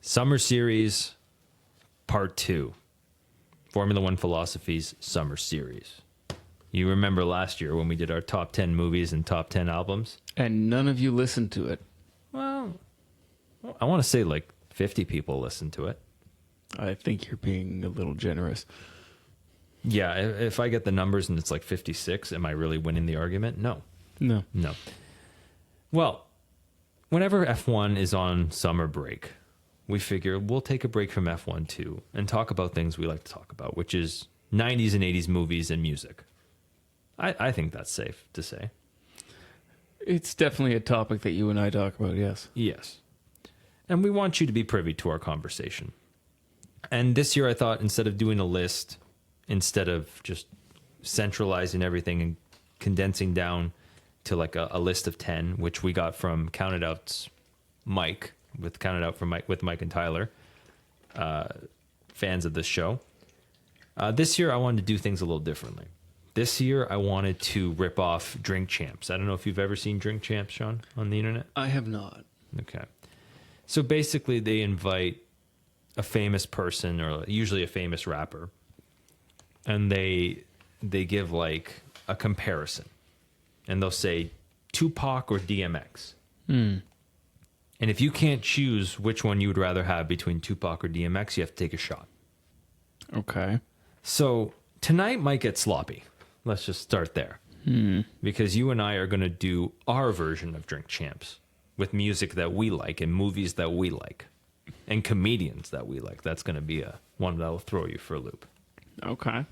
Summer Series Part 2. Formula One Philosophies Summer Series. You remember last year when we did our top 10 movies and top 10 albums? And none of you listened to it. Well, I want to say like 50 people listened to it. I think you're being a little generous. Yeah, if I get the numbers and it's like 56, am I really winning the argument? No. No. Well, whenever F1 is on summer break, we figure we'll take a break from F1 too and talk about things we like to talk about, which is 90s and 80s movies and music. I think that's safe to say. It's definitely a topic that you and I talk about, yes. Yes. And we want you to be privy to our conversation. And this year I thought instead of doing a list, instead of just centralizing everything and condensing down to like a list of 10, which we got from Counted Out's Mike, with Mike and Tyler, fans of this show. This year I wanted to do things a little differently. This year I wanted to rip off Drink Champs. I don't know if you've ever seen Drink Champs, Sean, on the internet. I have not. Okay. So basically they invite a famous person, or usually a famous rapper, and they give like a comparison. And they'll say Tupac or DMX. And if you can't choose which one you would rather have between Tupac or DMX, you have to take a shot. Okay. So tonight might get sloppy. Let's just start there. Because you and I are going to do our version of Drink Champs with music that we like and movies that we like and comedians that we like. That's going to be one that will throw you for a loop. Okay.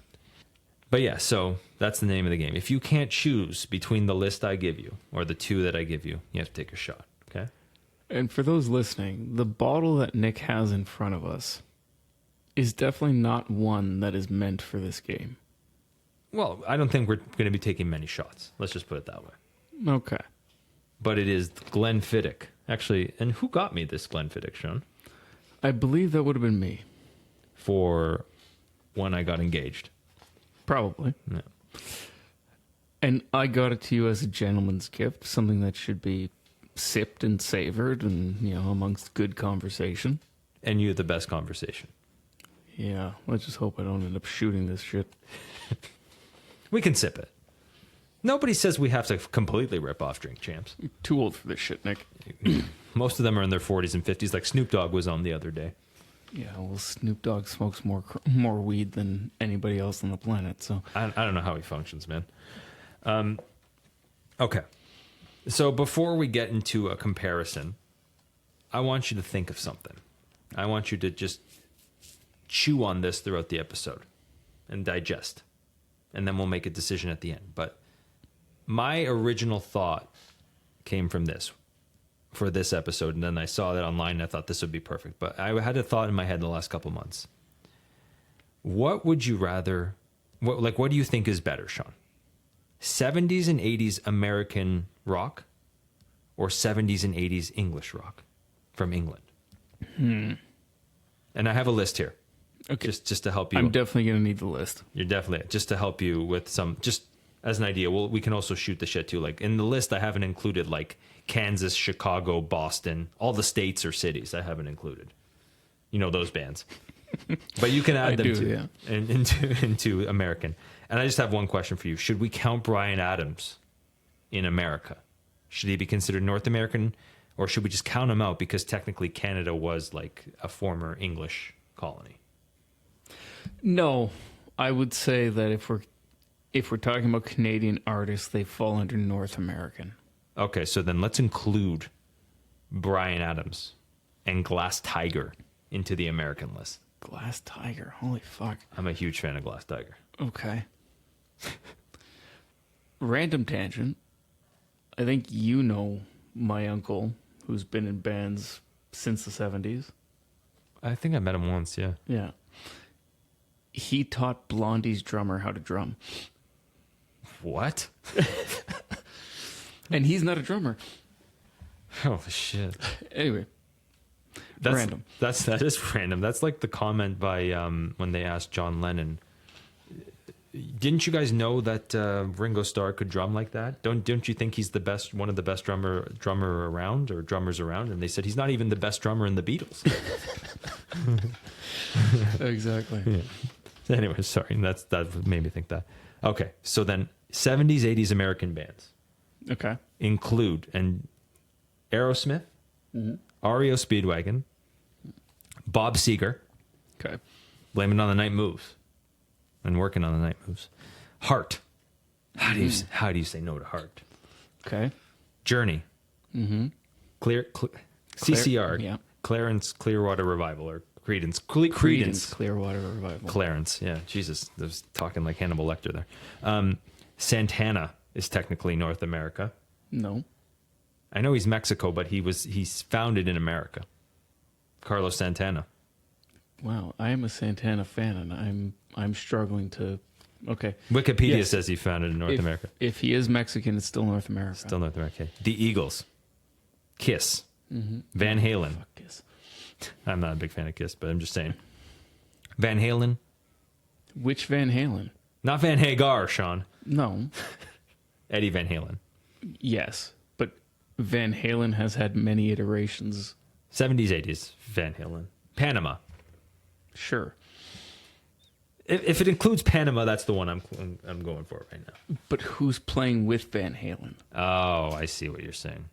But yeah, so that's the name of the game. If you can't choose between the list I give you or the two that I give you, you have to take a shot, okay? And for those listening, the bottle that Nick has in front of us is definitely not one that is meant for this game. Well, I don't think we're going to be taking many shots. Let's just put it that way. Okay. But it is Glenfiddich. Actually, and who got me this Glenfiddich, Sean? I believe that would have been me. For when I got engaged. Probably. No. And I got it to you as a gentleman's gift, something that should be sipped and savored and, amongst good conversation. And you had the best conversation. Yeah, let's just hope I don't end up shooting this shit. We can sip it. Nobody says we have to completely rip off Drink Champs. You're too old for this shit, Nick. Most of them are in their 40s and 50s, like Snoop Dogg was on the other day. Yeah, well, Snoop Dogg smokes more weed than anybody else on the planet, so... I don't know how he functions, man. Okay. So before we get into a comparison, I want you to think of something. I want you to just chew on this throughout the episode and digest. And then we'll make a decision at the end. But my original thought came from this for this episode. And then I saw that online and I thought this would be perfect. But I had a thought in my head in the last couple of months. What would you rather... What do you think is better, Sean? 70s and 80s American rock or 70s and 80s English rock from England? And I have a list here. Okay. Just to help you. I'm definitely going to need the list. You're definitely, just to help you with some, just as an idea. Well, we can also shoot the shit too. Like in the list, I haven't included like Kansas, Chicago, Boston, all the states or cities. I haven't included. Those bands. But you can add them into American. And I just have one question for you. Should we count Bryan Adams in America? Should he be considered North American, or should we just count him out because technically Canada was like a former English colony? No, I would say that if we're talking about Canadian artists, they fall under North American. Okay, so then let's include Bryan Adams and Glass Tiger into the American list. Glass Tiger, holy fuck. I'm a huge fan of Glass Tiger. Okay. Random tangent. I think you know my uncle, who's been in bands since the 70s. I think I met him once, yeah. Yeah. He taught Blondie's drummer how to drum. What? And he's not a drummer. Oh, shit. Anyway. That's random. That is random. That's like the comment by when they asked John Lennon, Didn't you guys know that Ringo Starr could drum like that? Don't you think he's the best, one of the best drummer around, or drummers around? And they said he's not even the best drummer in the Beatles. Exactly. Yeah. Anyway, sorry, that made me think that. Okay, so then 70s, 80s American bands Okay. include Aerosmith, REO Speedwagon, Bob Seger, Okay. Blame It on the Night Moves, and Working on the Night Moves. Heart. How do you say no to Heart? Okay. Journey. CCR. Yeah. Clarence Clearwater Revival, or Credence. Creedence Clearwater Revival. Clarence. Yeah. Jesus, I was talking like Hannibal Lecter there. Santana is technically North America. No. I know he's Mexico, but he's founded in America. Carlos Santana. Wow, I am a Santana fan, and I'm struggling to. Okay. Wikipedia Yes. says he founded in North America. If he is Mexican, it's still North America. Still North America. The Eagles. Kiss. Van Halen. Fuck yes. I'm not a big fan of Kiss, but I'm just saying. Van Halen. Which Van Halen? Not Van Hagar, Sean. No. Eddie Van Halen. Yes, but Van Halen has had many iterations. 70s, 80s Van Halen. Panama. Sure. If it includes Panama, that's the one I'm going for right now. But who's playing with Van Halen? Oh, I see what you're saying.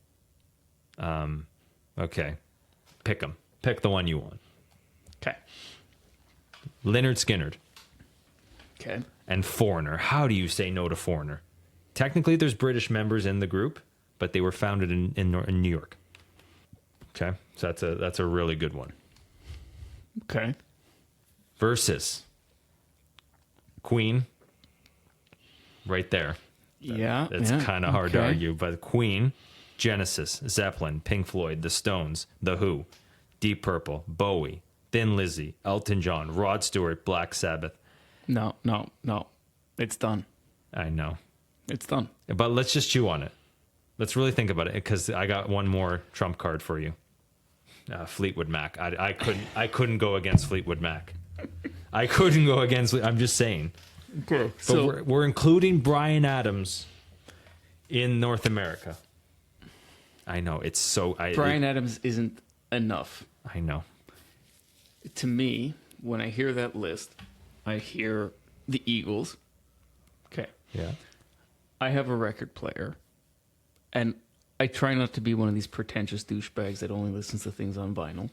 Okay. Pick them. Pick the one you want. Okay. Lynyrd Skynyrd Okay. and Foreigner. How do you say no to Foreigner? Technically, there's British members in the group, but they were founded in New York. Okay, so that's a really good one. Okay. Versus Queen, right there. Yeah. It's yeah, kind of hard to okay. argue, but Queen, Genesis, Zeppelin, Pink Floyd, The Stones, The Who, Deep Purple, Bowie, Thin Lizzy, Elton John, Rod Stewart, Black Sabbath. No. It's done. I know. It's done. But let's just chew on it. Let's really think about it, because I got one more trump card for you. Fleetwood Mac. I couldn't go against Fleetwood Mac. I couldn't go against. I'm just saying. Okay. But So we're including Bryan Adams in North America. I know it's so. Bryan Adams isn't enough. I know. To me, when I hear that list, I hear the Eagles. Okay. Yeah. I have a record player, and I try not to be one of these pretentious douchebags that only listens to things on vinyl.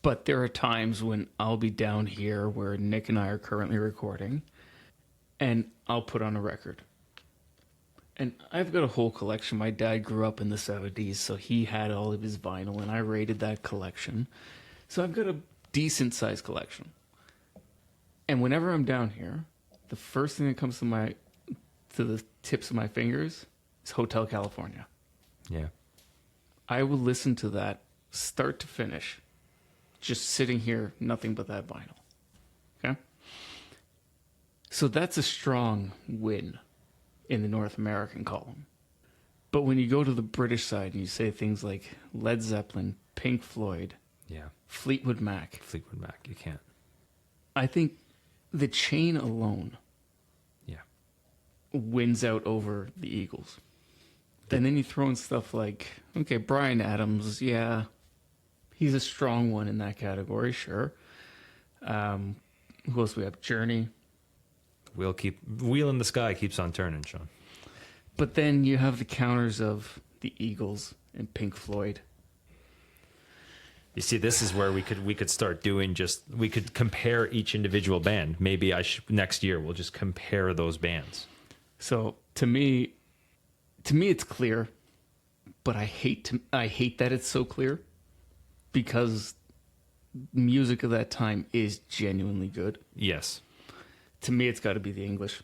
But there are times when I'll be down here where Nick and I are currently recording, and I'll put on a record. And I've got a whole collection. My dad grew up in the 70s, so he had all of his vinyl, and I raided that collection. So I've got a decent-sized collection. And whenever I'm down here, the first thing that comes to the tips of my fingers is Hotel California. Yeah. I will listen to that start to finish, just sitting here, nothing but that vinyl. Okay? So that's a strong win in the North American column. But when you go to the British side and you say things like Led Zeppelin, Pink Floyd, Yeah. Fleetwood Mac, Fleetwood Mac. You can't. I think the chain alone Yeah. wins out over the Eagles. And then you throw in stuff like, okay, Bryan Adams, yeah, he's a strong one in that category, sure. Who else we have? Journey. Wheel in the sky keeps on turning, Sean. But then you have the counters of the Eagles and Pink Floyd. You see, this is where we could start doing we could compare each individual band. Maybe next year we'll just compare those bands. So to me it's clear, but I hate that it's so clear, because music of that time is genuinely good. Yes. To me, it's got to be the English.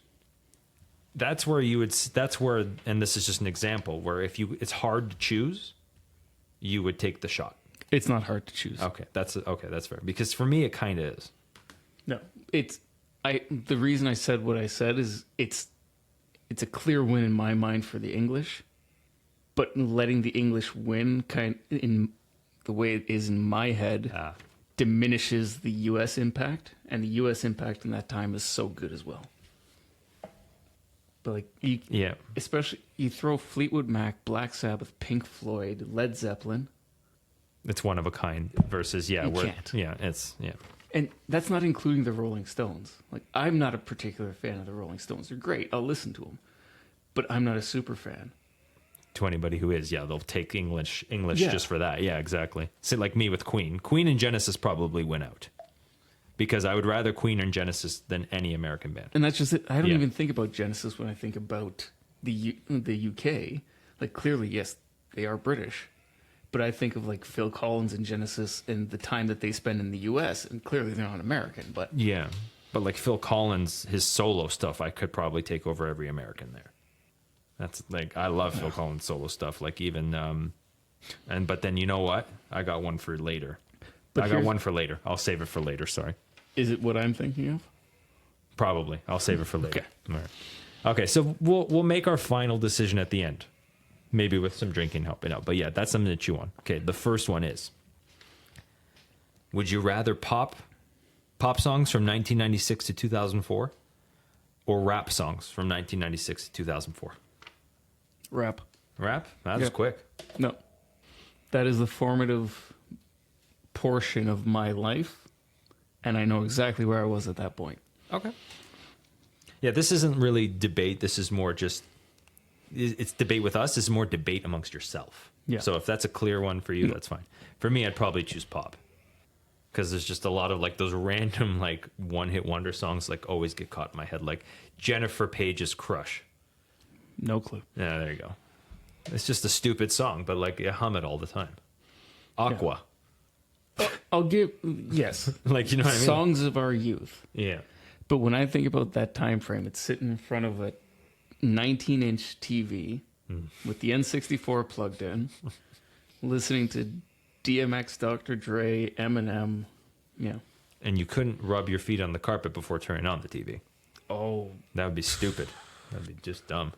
That's where and this is just an example where it's hard to choose, you would take the shot. It's not hard to choose. Okay, that's fair. Because for me, it kind of is. No, the reason I said what I said is it's a clear win in my mind for the English, but letting the English win in the way it is in my head diminishes the U.S. impact, and the U.S. impact in that time is so good as well. But like, especially you throw Fleetwood Mac, Black Sabbath, Pink Floyd, Led Zeppelin. It's one of a kind versus can't. And that's not including the Rolling Stones. Like, I'm not a particular fan of the Rolling Stones. They're great. I'll listen to them, but I'm not a super fan. To anybody who is, they'll take English just for that. Yeah, exactly. So like me with Queen. Queen and Genesis probably win out. Because I would rather Queen and Genesis than any American band. And that's just it. I don't even think about Genesis when I think about the UK. Like, clearly, yes, they are British. But I think of like Phil Collins and Genesis and the time that they spend in the US, and clearly they're not American. But yeah, but like Phil Collins, his solo stuff, I could probably take over every American there. That's like, I love Phil Collins solo stuff. Like even, but then you know what? I got one for later. I got one for later. I'll save it for later. Sorry. Is it what I'm thinking of? Probably. I'll save it for later. Okay. All right. Okay. So we'll make our final decision at the end, maybe with some drinking helping out. But yeah, that's something to chew on. Okay. The first one is: would you rather pop songs from 1996 to 2004, or rap songs from 1996 to 2004? Rap. Rap? That was quick. No, that is the formative portion of my life, and I know exactly where I was at that point. Okay. Yeah, this isn't really debate. This is more just, it's debate with us. This is more debate amongst yourself. Yeah. So if that's a clear one for you, that's fine. For me, I'd probably choose pop. Because there's just a lot of like those random like one-hit wonder songs like always get caught in my head. Like Jennifer Page's Crush. No clue. Yeah, there you go. It's just a stupid song, but like you hum it all the time. Aqua. I'll give, yes. Like, you know what I mean? Songs of our youth. Yeah. But when I think about that time frame, it's sitting in front of a 19-inch TV with the N64 plugged in, listening to DMX, Dr. Dre, Eminem. Yeah. And you couldn't rub your feet on the carpet before turning on the TV. Oh. That would be stupid. That would be just dumb.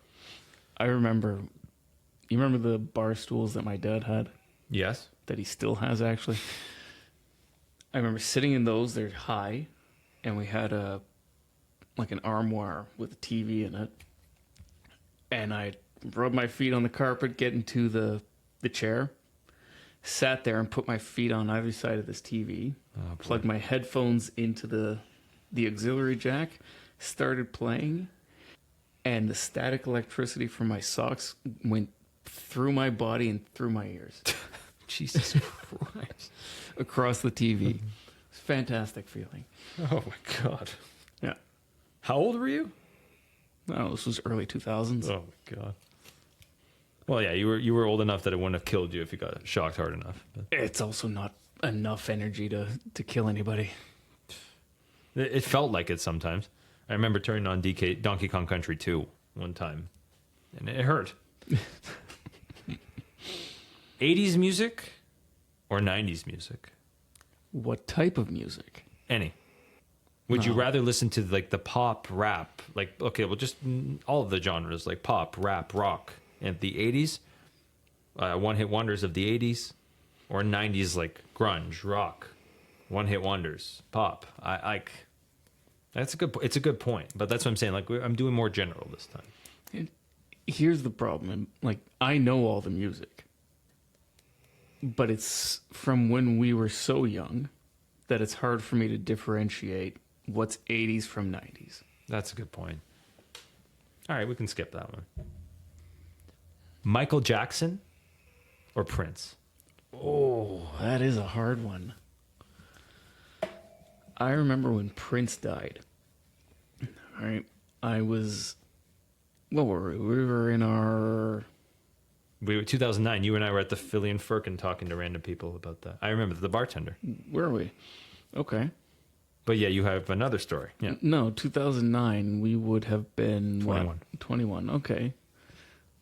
I remember, you remember the bar stools that my dad had? Yes. That he still has, actually. I remember sitting in those. They're high, and we had like an armoire with a TV in it. And I rubbed my feet on the carpet, get into the chair, sat there and put my feet on either side of this TV, plugged my headphones into the auxiliary jack, started playing, and the static electricity from my socks went through my body and through my ears. Jesus Christ. Across the TV. It's a fantastic feeling. Oh my God. Yeah. How old were you? No, this was early 2000s. Oh my God. Well, yeah, you were old enough that it wouldn't have killed you if you got shocked hard enough. But It's also not enough energy to kill anybody. it felt like it sometimes. I remember turning on Donkey Kong Country 2 one time, and it hurt. 80s music or 90s music? What type of music? Any. Would you rather listen to like the pop, rap, like, okay, well, just all of the genres, like pop, rap, rock, in the 80s, one-hit wonders of the 80s, or 90s like grunge, rock, one-hit wonders, pop? It's a good point, but that's what I'm saying. Like, I'm doing more general this time. And here's the problem. Like, I know all the music, but it's from when we were so young that it's hard for me to differentiate what's 80s from 90s. That's a good point. All right, we can skip that one. Michael Jackson or Prince? Oh, that is a hard one. I remember when Prince died. All right, what were we? We were in our... We were 2009. You and I were at the Philly and Firkin talking to random people about that. I remember the bartender. Where are we? Okay. But yeah, you have another story. Yeah. No, 2009, we would have been... 21. What? 21, okay.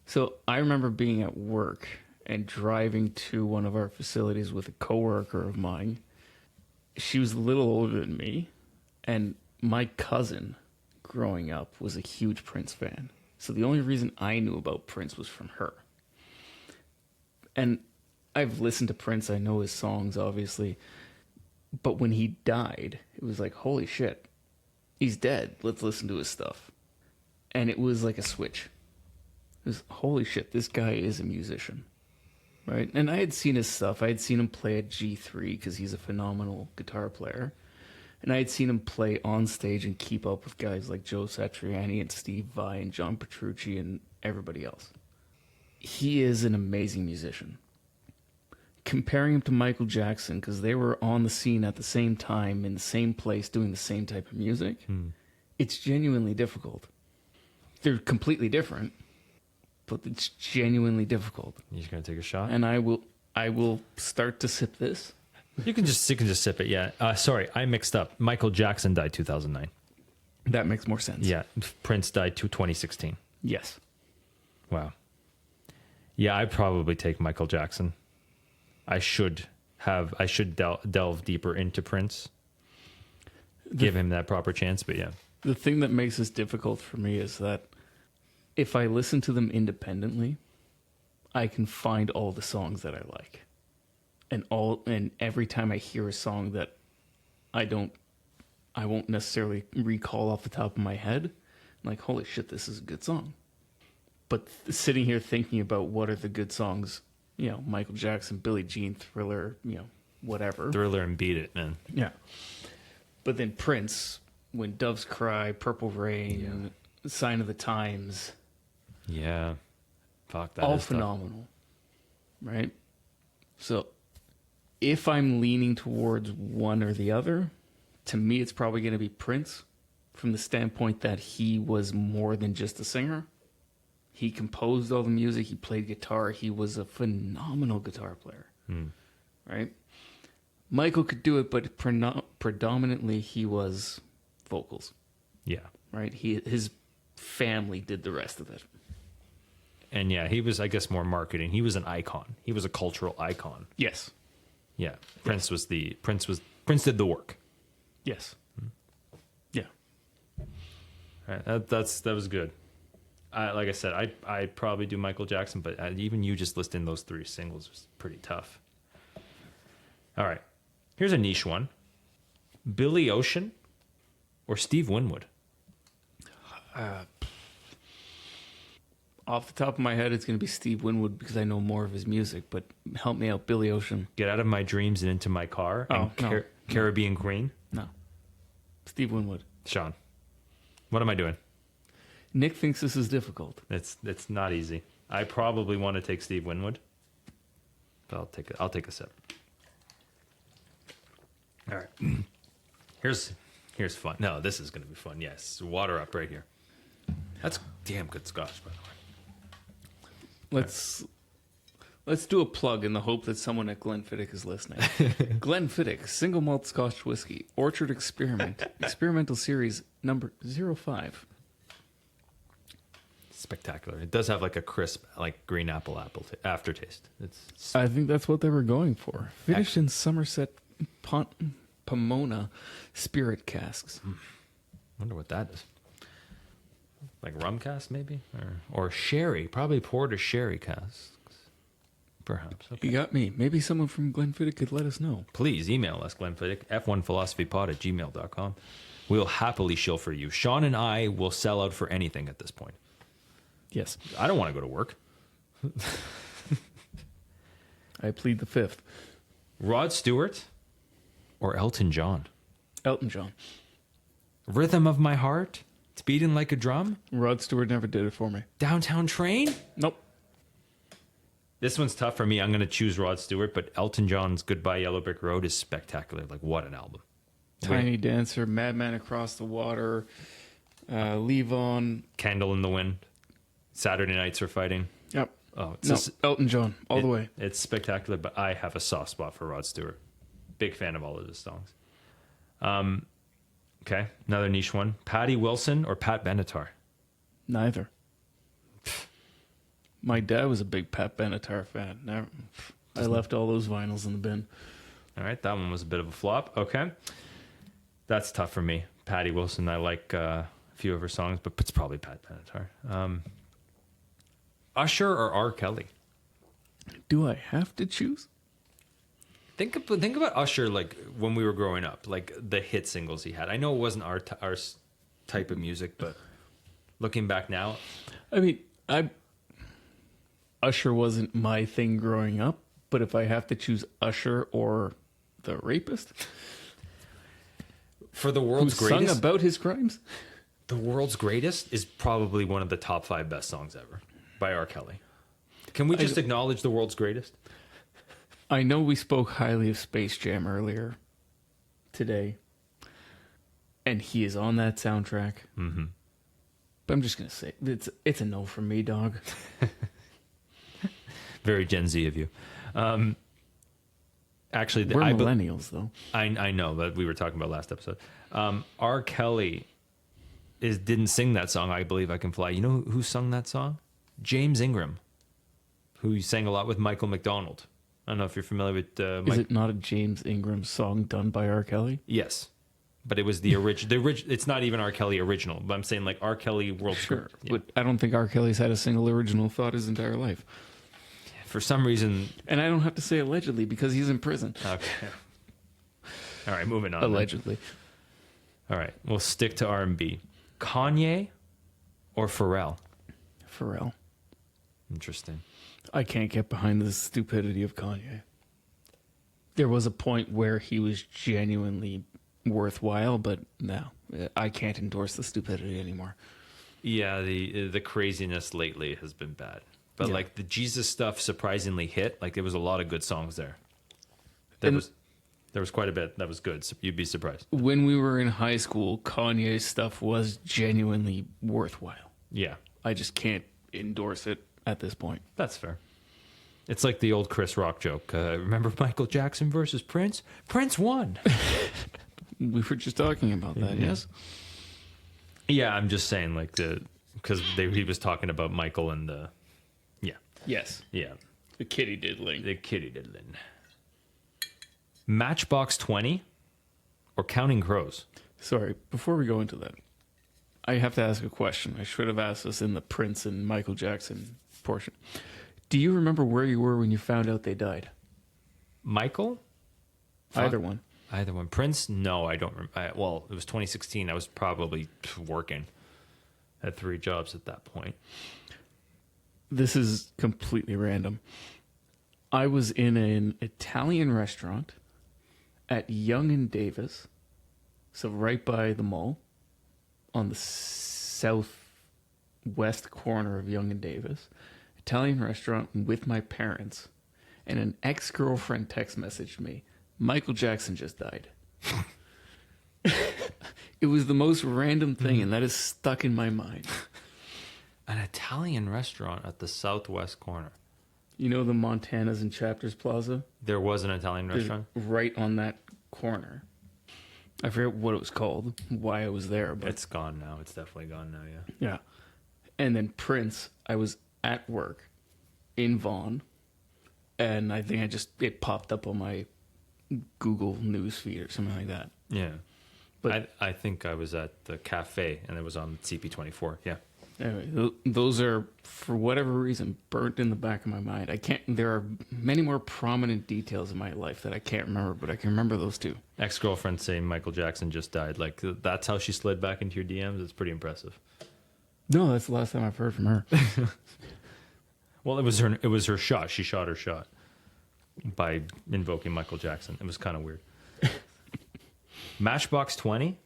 So I remember being at work and driving to one of our facilities with a coworker of mine. She was a little older than me, and my cousin growing up was a huge Prince fan. So the only reason I knew about Prince was from her. And I've listened to Prince. I know his songs, obviously. But when he died, it was like, holy shit, he's dead. Let's listen to his stuff. And it was like a switch. It was, holy shit, this guy is a musician. Right? And I had seen his stuff. I had seen him play at G3 because he's a phenomenal guitar player. And I had seen him play on stage and keep up with guys like Joe Satriani and Steve Vai and John Petrucci and everybody else. He is an amazing musician. Comparing him to Michael Jackson, because they were on the scene at the same time in the same place doing the same type of music, it's genuinely difficult. They're completely different, but it's genuinely difficult. You just gonna take a shot? And I will start to sip this. You can just sip it. Yeah. Sorry, I mixed up. Michael Jackson died 2009. That makes more sense. Yeah. Prince died 2016. Yes. Wow. Yeah, I'd probably take Michael Jackson. I should delve deeper into Prince. Give him that proper chance, but yeah. The thing that makes this difficult for me is that if I listen to them independently, I can find all the songs that I like. And every time I hear a song that I won't necessarily recall off the top of my head, I'm like, holy shit, this is a good song. But sitting here thinking about what are the good songs, Michael Jackson, Billie Jean, Thriller, whatever. Thriller and Beat It, man. Yeah. But then Prince, When Doves Cry, Purple Rain, Sign of the Times. Yeah. Fuck, that all is phenomenal. Tough. Right? So if I'm leaning towards one or the other, to me it's probably going to be Prince from the standpoint that he was more than just a singer. He composed all the music. He played guitar. He was a phenomenal guitar player. Right? Michael could do it, but predominantly he was vocals. Yeah. Right? His family did the rest of it. And yeah, he was, I guess, more marketing. He was an icon. He was a cultural icon. Yes. Yeah. Prince did the work. Yes. Yeah. All right, that was good. Like I said, I'd probably do Michael Jackson, but even you just listing those 3 singles was pretty tough. All right. Here's a niche one. Billy Ocean or Steve Winwood? Off the top of my head, it's going to be Steve Winwood because I know more of his music, but help me out, Billy Ocean. Get Out of My Dreams and Into My Car and no. Caribbean Queen? No. Steve Winwood. Sean, what am I doing? Nick thinks this is difficult. It's not easy. I probably want to take Steve Winwood, but I'll take a sip. All right. Here's fun. No, this is going to be fun. Yes, water up right here. That's damn good scotch, by the way. Let's do a plug in the hope that someone at Glenfiddich is listening. Glenfiddich, single malt Scotch whiskey, Orchard Experiment, experimental series number 05. Spectacular. It does have like a crisp, like green apple aftertaste. I think that's what they were going for. Finished in Somerset Pomona spirit casks. Wonder what that is. Like rum cask, maybe, or sherry. Probably poured or sherry casks, perhaps. Okay. You got me. Maybe someone from Glenfiddich could let us know. Please email us, Glenfiddich, f1philosophypod@gmail.com. We'll happily shill for you. Sean and I will sell out for anything at this point. Yes. I don't want to go to work. I plead the fifth. Rod Stewart or Elton John? Elton John. Rhythm of My Heart? It's beating like a drum? Rod Stewart never did it for me. Downtown Train? Nope. This one's tough for me. I'm going to choose Rod Stewart, but Elton John's Goodbye Yellow Brick Road is spectacular. Like, what an album. Tiny Dancer, Madman Across the Water, Leave On. Candle in the Wind. Saturday Nights Are Fighting. Yep. Oh, Elton John, all the way. It's spectacular, but I have a soft spot for Rod Stewart. Big fan of all of his songs. Okay, another niche one. Patty Wilson or Pat Benatar? Neither. My dad was a big Pat Benatar fan. I left all those vinyls in the bin. All right, that one was a bit of a flop. Okay. That's tough for me. Patty Wilson, I like a few of her songs, but it's probably Pat Benatar. Usher or R. Kelly? Do I have to choose? Think about Usher, like when we were growing up, like the hit singles he had. I know it wasn't our type of music, but looking back now, I mean, Usher wasn't my thing growing up, but if I have to choose Usher or The Rapist, for the who world's sung greatest, about his crimes, the world's greatest is probably one of the top 5 best songs ever by R. Kelly. Can we just acknowledge the world's greatest? I know we spoke highly of Space Jam earlier today, and he is on that soundtrack. Mm-hmm. But I'm just gonna say it's a no for me, dog. Very Gen Z of you. Actually, We're millennials, though. I know, but we were talking about last episode. R. Kelly didn't sing that song. I Believe I Can Fly. You know who sung that song? James Ingram, who sang a lot with Michael McDonald. I don't know if you're familiar with. Is it not a James Ingram song done by R. Kelly? Yes, but it was the original. It's not even R. Kelly original. But I'm saying like R. Kelly world. Sure, yeah. but I don't think R. Kelly's had a single original thought his entire life. For some reason, And I don't have to say allegedly because he's in prison. okay. All right, moving on. Allegedly. All right, we'll stick to R&B. Kanye or Pharrell? Pharrell. Interesting. I can't get behind the stupidity of Kanye. There was a point where he was genuinely worthwhile, but no, I can't endorse the stupidity anymore. Yeah, the craziness lately has been bad. But Yeah. like the Jesus stuff surprisingly hit. Like there was a lot of good songs there. There was quite a bit that was good. So you'd be surprised. When we were in high school, Kanye's stuff was genuinely worthwhile. Yeah, I just can't endorse it at this point. that's fair. It's like the old Chris Rock joke. Remember Michael Jackson versus Prince? Prince won. We were just talking about that, yes? Yeah, I'm just saying like because he was talking about Michael and the Yes. yeah The kitty diddling. the kitty diddling. Matchbox 20 or Counting Crows? Sorry, before we go into that, I have to ask a question. I should have asked this in the Prince and Michael Jackson portion. Do you remember where you were when you found out they died? Michael? Either one. Either one. Prince? No, I don't remember. Well, it was 2016. I was probably working. Had 3 jobs at that point. This is completely random. I was in an Italian restaurant at Young and Davis, so right by the mall, on the southwest corner of Young and Davis. Italian restaurant with my parents, and an ex-girlfriend text messaged me, Michael Jackson just died. It was the most random thing, and that is stuck in my mind. An Italian restaurant at the southwest corner. You know the Montanas and Chapters Plaza? There was an Italian restaurant? Right on that corner. I forget what it was called, why I was there, but It's gone now. It's definitely gone now, yeah. yeah. And then Prince, I was at work in Vaughan, and I think it popped up on my Google News feed or something like that. Yeah. But I think I was at the cafe and it was on CP24. Yeah. anyway, those are, for whatever reason, burnt in the back of my mind. There are many more prominent details in my life that I can't remember, but I can remember those two. Ex-girlfriend saying Michael Jackson just died. Like, that's how she slid back into your DMs? It's pretty impressive. No, that's the last time I've heard from her. Well, it was her shot. She shot her shot by invoking Michael Jackson. It was kind of weird. Matchbox 20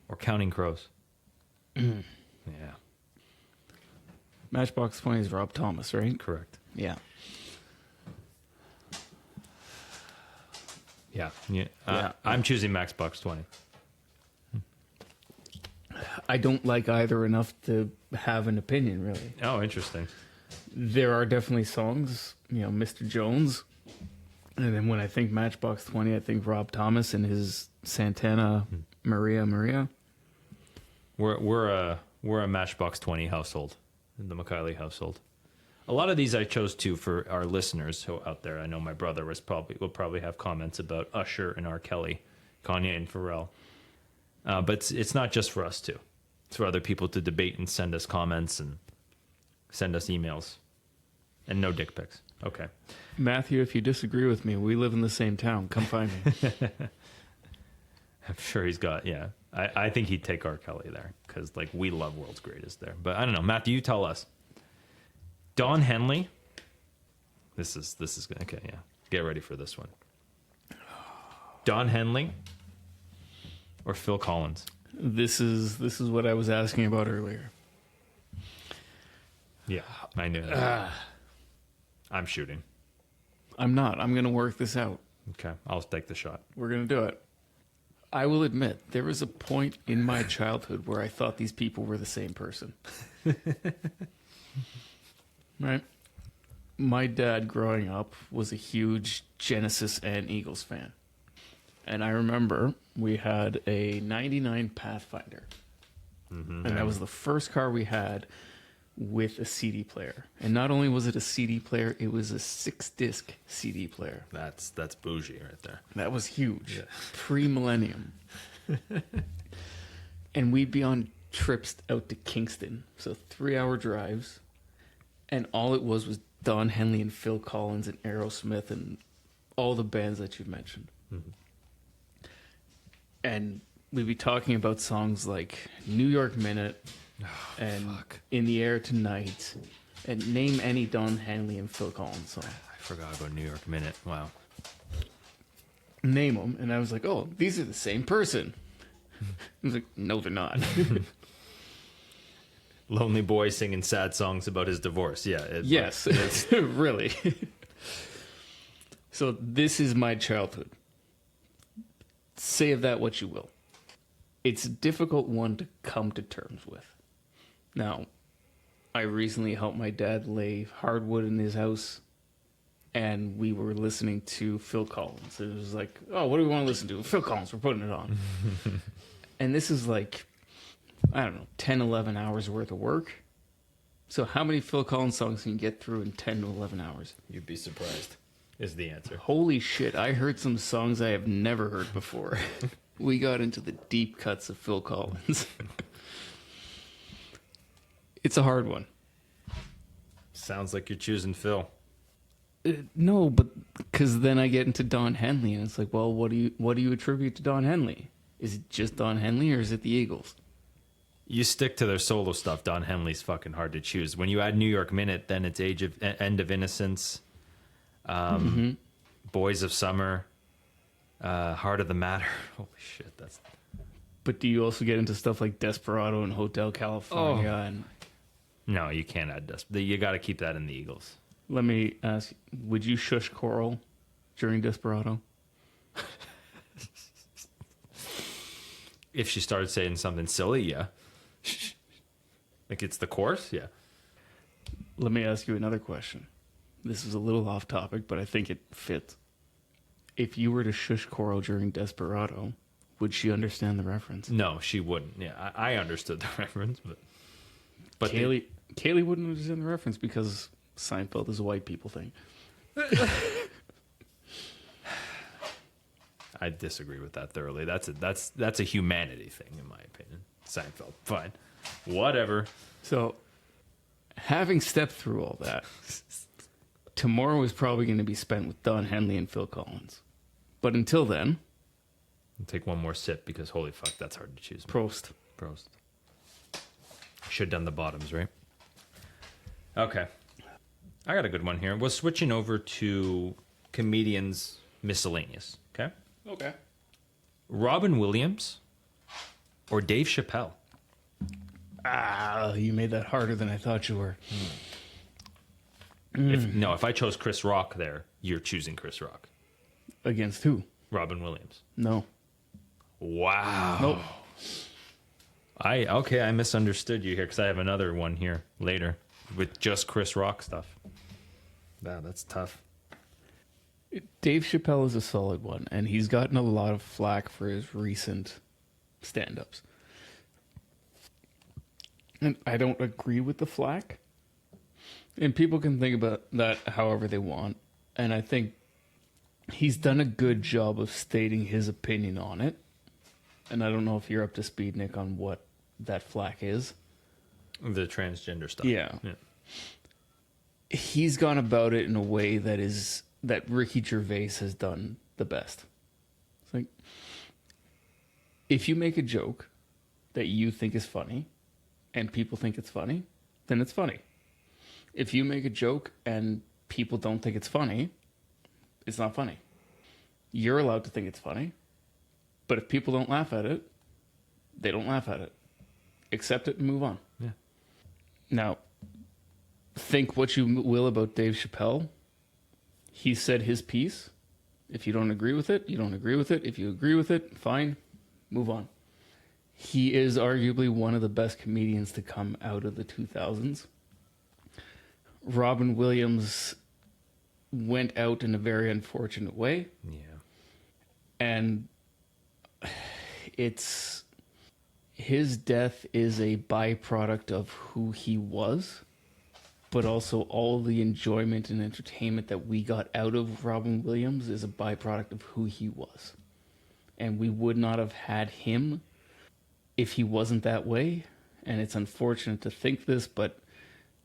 or Counting Crows? Yeah, Matchbox 20 is Rob Thomas, right? correct. Yeah. Yeah. Yeah. I'm choosing Matchbox 20. I don't like either enough to have an opinion, really. Oh, interesting. There are definitely songs, Mr. Jones. And then when I think Matchbox 20, I think Rob Thomas and his Santana Maria Maria. We're a Matchbox 20 household, in the McKiley household. A lot of these I chose too for our listeners who out there. I know my brother will probably have comments about Usher and R. Kelly, Kanye and Pharrell. But it's not just for us too. It's for other people to debate and send us comments and send us emails. And no dick pics. Okay. Matthew, if you disagree with me, we live in the same town. Come find me. I'm sure he's got, yeah. I think he'd take R. Kelly there because, like, we love World's Greatest there. But I don't know. Matthew, you tell us. Don Henley. This is okay, yeah. Get ready for this one. Don Henley or Phil Collins? This is what I was asking about earlier. Yeah, I knew that. I'm shooting. I'm not. I'm going to work this out. Okay, I'll take the shot. We're going to do it. I will admit, there was a point in my childhood where I thought these people were the same person. Right? My dad, growing up, was a huge Genesis and Eagles fan. And I remember we had a 99 Pathfinder. And that was the first car we had with a CD player. And not only was it a CD player, it was a 6-disc CD player. That's bougie right there. That was huge. Yeah. Pre-millennium. And we'd be on trips out to Kingston. So 3-hour drives. And all it was Don Henley and Phil Collins and Aerosmith and all the bands that you've mentioned. And we'd be talking about songs like New York Minute and In the Air Tonight, and name any Don Henley and Phil Collins song. I forgot about New York Minute. Wow. Name them, and I was like, oh, these are the same person. I was like, no, they're not. Lonely boy singing sad songs about his divorce. Yeah. Yes, really. So this is my childhood. Say of that what you will. It's a difficult one to come to terms with. Now, I recently helped my dad lay hardwood in his house, and we were listening to Phil Collins. It was like, oh, what do we want to listen to? Phil Collins, we're putting it on. And this is like, I don't know, 10, 11 hours worth of work. So how many Phil Collins songs can you get through in 10 to 11 hours? You'd be surprised, is the answer. Holy shit, I heard some songs I have never heard before. We got into the deep cuts of Phil Collins. It's a hard one. Sounds like you're choosing Phil. No, but because then I get into Don Henley, and it's like, well, what do you attribute to Don Henley? Is it just Don Henley, or is it the Eagles? You stick to their solo stuff. Don Henley's fucking hard to choose. When you add New York Minute, then it's End of Innocence, Boys of Summer, Heart of the Matter. Holy shit, that's. But do you also get into stuff like Desperado and Hotel California? And no, you can't add You got to keep that in the Eagles. let me ask: would you shush Coral during Desperado? If she started saying something silly, yeah. Like it's the chorus, yeah. Let me ask you another question. This is a little off topic, but I think it fits. If you were to shush Coral during Desperado, would she understand the reference? No, she wouldn't. Yeah, I understood the reference, but Kaylee wouldn't understand the reference because Seinfeld is a white people thing. I disagree with that thoroughly. That's a humanity thing, in my opinion. Seinfeld, fine, whatever. So, having stepped through all that, tomorrow is probably going to be spent with Don Henley and Phil Collins. But until then, I'll take one more sip because holy fuck, that's hard to choose. Prost. Prost. Should have done the bottoms, right? Okay. I got a good one here. We're switching over to comedians miscellaneous, okay? Okay. Robin Williams or Dave Chappelle? Ah, you made that harder than I thought you were. If I chose Chris Rock there, you're choosing Chris Rock. Against who? Robin Williams. No. Wow. Nope. I misunderstood you here because I have another one here later with just Chris Rock stuff. Wow, that's tough. Dave Chappelle is a solid one, and he's gotten a lot of flack for his recent stand-ups. And I don't agree with the flack. And people can think about that however they want. And I think he's done a good job of stating his opinion on it. And I don't know if you're up to speed, Nick, on what that flack is. The transgender stuff. Yeah. he's gone about it in a way that Ricky Gervais has done the best. It's like, if you make a joke that you think is funny and people think it's funny, then it's funny. If you make a joke and people don't think it's funny, it's not funny. You're allowed to think it's funny, but if people don't laugh at it, they don't laugh at it. Accept it and move on. Yeah. Now, think what you will about Dave Chappelle. He said his piece. If you don't agree with it, you don't agree with it. If you agree with it, fine, move on. He is arguably one of the best comedians to come out of the 2000s. Robin Williams went out in a very unfortunate way. Yeah. And his death is a byproduct of who he was, but also all the enjoyment and entertainment that we got out of Robin Williams is a byproduct of who he was. And we would not have had him if he wasn't that way. And it's unfortunate to think this, but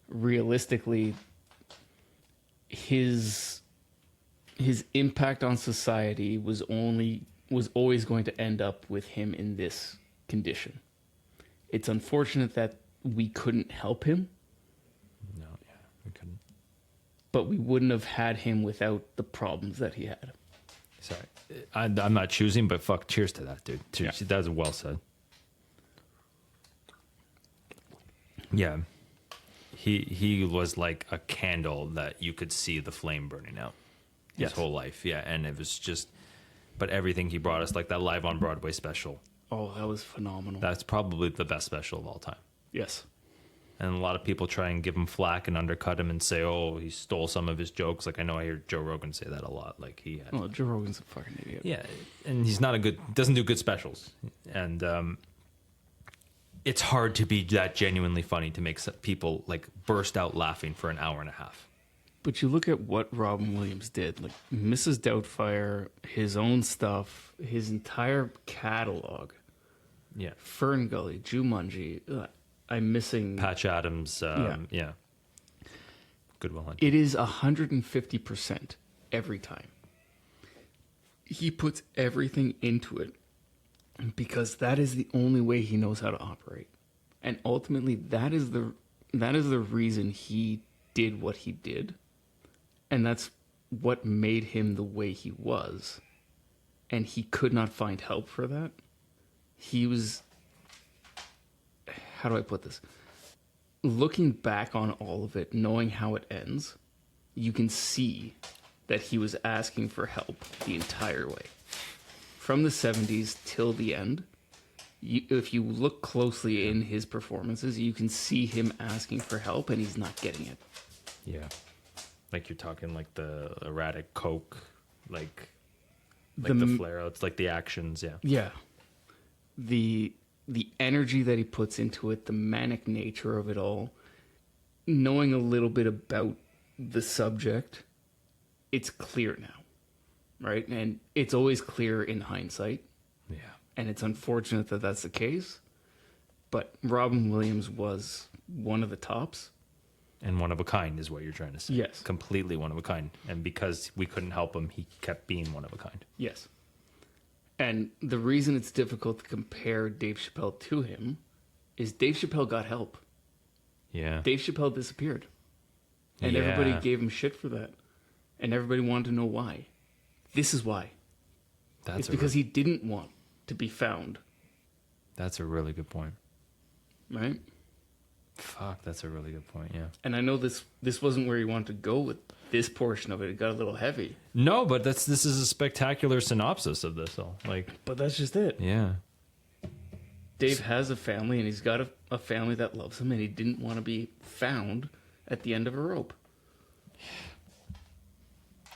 realistically, his impact on society was always going to end up with him in this condition. It's unfortunate that we couldn't help him. No, yeah, we couldn't. But we wouldn't have had him without the problems that he had. Sorry, I'm not choosing, but fuck, cheers to that, dude. Cheers. Yeah. That was well said. Yeah, he was like a candle that you could see the flame burning out his whole life. Yeah, and it was just, but everything he brought us, like that Live on Broadway special. Oh, that was phenomenal. That's probably the best special of all time. Yes. And a lot of people try and give him flack and undercut him and say, oh, he stole some of his jokes. Like, I know I hear Joe Rogan say that a lot. Like, he had... Oh, Joe Rogan's a fucking idiot. Yeah, and he's not doesn't do good specials. And it's hard to be that genuinely funny to make people, like, burst out laughing for an hour and a half. But you look at what Robin Williams did, like Mrs. Doubtfire, his own stuff, his entire catalog. Yeah. Fern Gully, Jumanji. I'm missing... Patch Adams. Yeah. Good Will Hunting. It is 150% every time. He puts everything into it because that is the only way he knows how to operate. And ultimately, that is the reason he did what he did. And that's what made him the way he was. And he could not find help for that. He was... How do I put this? Looking back on all of it, knowing how it ends, you can see that he was asking for help the entire way. From the 70s till the end, if you look closely in his performances, you can see him asking for help and he's not getting it. Yeah. Like you're talking like the erratic coke, like the flare-outs, like the actions, yeah. Yeah. The energy that he puts into it, the manic nature of it all, knowing a little bit about the subject, it's clear now, right? And it's always clear in hindsight. Yeah. And it's unfortunate that that's the case. But Robin Williams was one of the tops. And one of a kind is what you're trying to say. Yes. Completely one of a kind. And because we couldn't help him, he kept being one of a kind. Yes. And the reason it's difficult to compare Dave Chappelle to him is Dave Chappelle got help. Yeah. Dave Chappelle disappeared. And everybody gave him shit for that. And everybody wanted to know why. This is why. It's because he didn't want to be found. That's a really good point. Right? Fuck, that's a really good point, yeah. And I know this wasn't where you wanted to go with this portion of it. It got a little heavy. No, but this is a spectacular synopsis of this all. Like, but that's just it. Yeah. Dave has a family, and he's got a family that loves him, and he didn't want to be found at the end of a rope.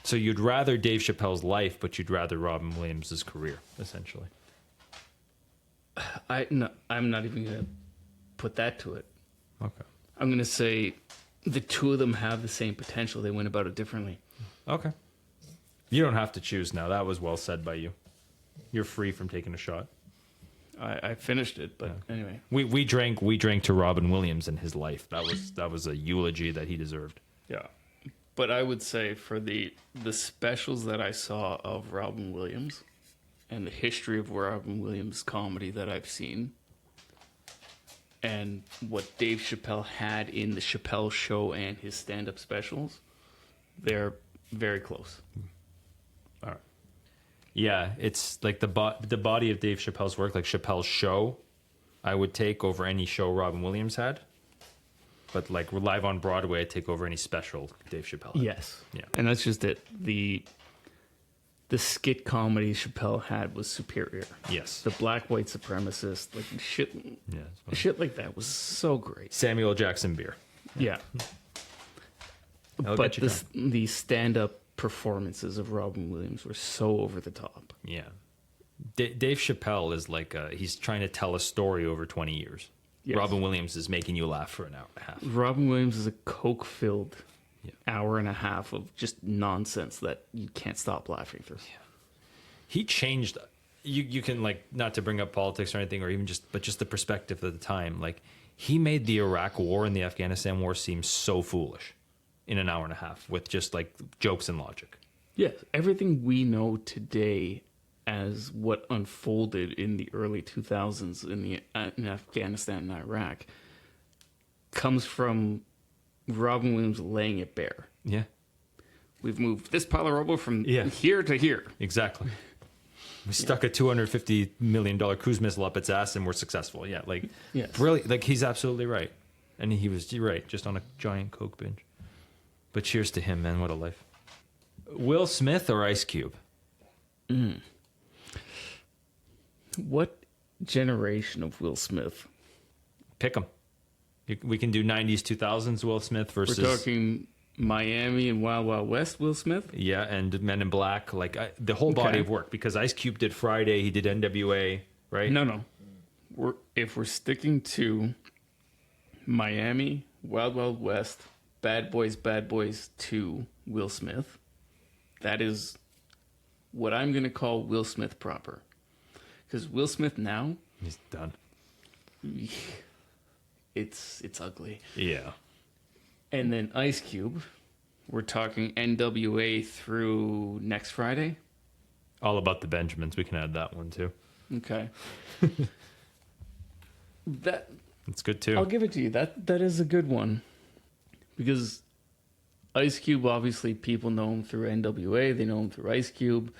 So you'd rather Dave Chappelle's life, but you'd rather Robin Williams' career, essentially. I'm not even going to put that to it. Okay. I'm going to say the two of them have the same potential. They went about it differently. Okay. You don't have to choose now. That was well said by you. You're free from taking a shot. I finished it, but anyway. We drank to Robin Williams and his life. That was a eulogy that he deserved. Yeah. But I would say for the specials that I saw of Robin Williams and the history of Robin Williams comedy that I've seen and what Dave Chappelle had in the Chappelle Show and his stand-up specials, they're very close. All right. Yeah, it's like the body of Dave Chappelle's work, like Chappelle's Show, I would take over any show Robin Williams had. But like live on Broadway, I'd take over any special Dave Chappelle had. Yes. Yeah. And that's just it. The skit comedy Chappelle had was superior. Yes. The black white supremacist, like shit, Yeah. shit like that was so great. Samuel Jackson Beer. Yeah. I'll But get you the stand-up performances of Robin Williams were so over the top. Yeah. Dave Chappelle is like he's trying to tell a story over 20 years. Yes. Robin Williams is making you laugh for an hour and a half. Robin Williams is a coke-filled Yeah. hour and a half of just nonsense that you can't stop laughing through. He changed. You can like not to bring up politics or anything, or even just the perspective of the time. Like he made the Iraq War and the Afghanistan War seem so foolish in an hour and a half with just like jokes and logic. Yes, everything we know today as what unfolded in the early 2000s in Afghanistan and Iraq comes from Robin Williams laying it bare. Yeah, We've moved this pile of rubble from Yeah. here to here. exactly. We stuck a $250 million cruise missile up its ass and we're successful. Yeah, like Yes. really, like he's absolutely right, and you're right, just on a giant coke binge. But cheers to him, man! What a life. Will Smith or Ice Cube? What generation of Will Smith? Pick them. We can do 90s, 2000s Will Smith versus... We're talking Miami and Wild Wild West Will Smith? Yeah, and Men in Black. Like, the whole body Okay. of work. Because Ice Cube did Friday, he did NWA, right? No. If we're sticking to Miami, Wild Wild West, Bad Boys 2, Will Smith, that is what I'm going to call Will Smith proper. Because Will Smith now, He's done. it's ugly. Yeah. And then Ice Cube, we're talking NWA through next Friday. All About the Benjamins. We can add that one, too. Okay. That It's good, too. I'll give it to you. That is a good one. Because Ice Cube, obviously, people know him through NWA. They know him through Ice Cube.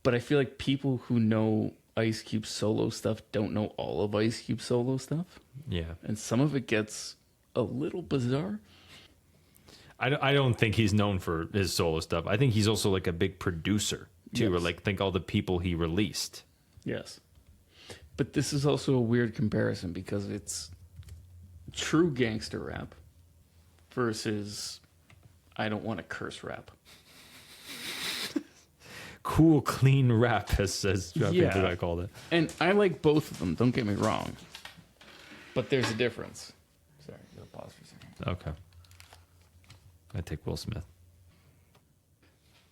But I feel like people who know Ice Cube solo stuff don't know all of Ice Cube solo stuff. Yeah. And some of it gets a little bizarre. I don't think he's known for his solo stuff. I think he's also like a big producer, too. Or Yes. like, think all the people he released. Yes. But this is also a weird comparison because it's true gangster rap versus I don't want to curse rap. Cool, clean rap, as Yeah. I called it. And I like both of them, don't get me wrong. But there's a difference. Sorry, gotta pause for a second. Okay. I take Will Smith.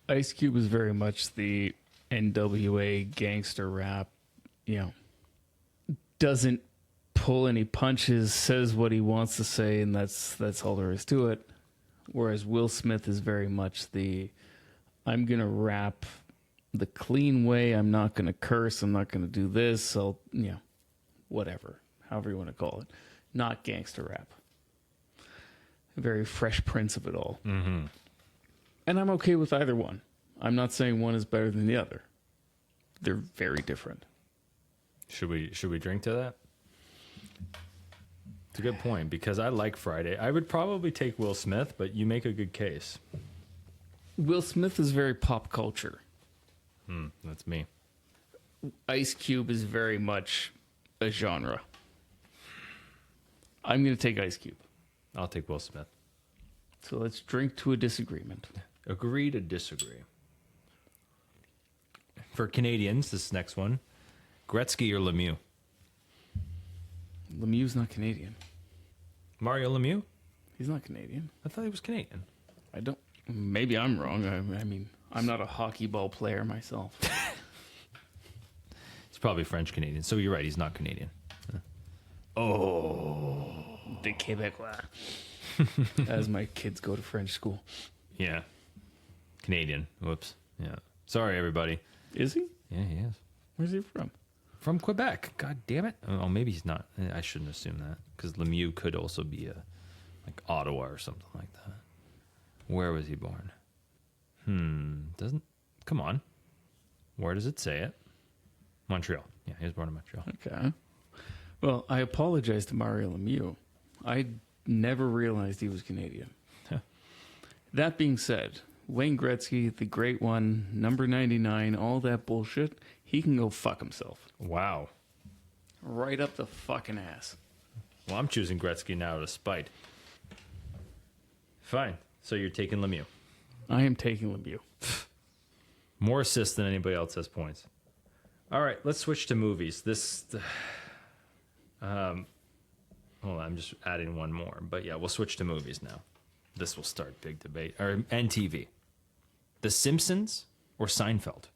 Ice Cube is very much the NWA gangster rap, doesn't pull any punches, says what he wants to say, and that's all there is to it. Whereas Will Smith is very much the I'm gonna rap the clean way, I'm not gonna curse, I'm not gonna do this, whatever, however you want to call it. Not gangster rap. A very Fresh Prince of it all. Mm-hmm. And I'm okay with either one. I'm not saying one is better than the other. They're very different. Should we drink to that? It's a good point because I like Friday. I would probably take Will Smith, but you make a good case. Will Smith is very pop culture. That's me. Ice Cube is very much a genre. I'm going to take Ice Cube. I'll take Will Smith. So let's drink to a disagreement. Agree to disagree. For Canadians, this next one, Gretzky or Lemieux? Lemieux's not Canadian. Mario Lemieux? He's not Canadian. I thought he was Canadian. I don't. Maybe I'm wrong. I mean, I'm not a hockey ball player myself. He's probably French Canadian. So you're right, he's not Canadian. Oh, the Quebecois. As my kids go to French school. Yeah. Canadian. Whoops. Yeah. Sorry, everybody. Is he? Yeah, he is. Where's he from? From Quebec. God damn it. Oh, maybe he's not. I shouldn't assume that because Lemieux could also be like Ottawa or something like that. Where was he born? Doesn't. Come on. Where does it say it? Montreal. Yeah, he was born in Montreal. Okay. Well, I apologize to Mario Lemieux. I never realized he was Canadian. That being said, Wayne Gretzky, the great one, number 99, all that bullshit, he can go fuck himself. Wow. Right up the fucking ass. Well, I'm choosing Gretzky now to spite. Fine. So you're taking Lemieux. I am taking Lemieux. More assists than anybody else has points. All right, let's switch to movies. Hold on, I'm just adding one more. But yeah, we'll switch to movies now. This will start big debate. And TV. The Simpsons or Seinfeld?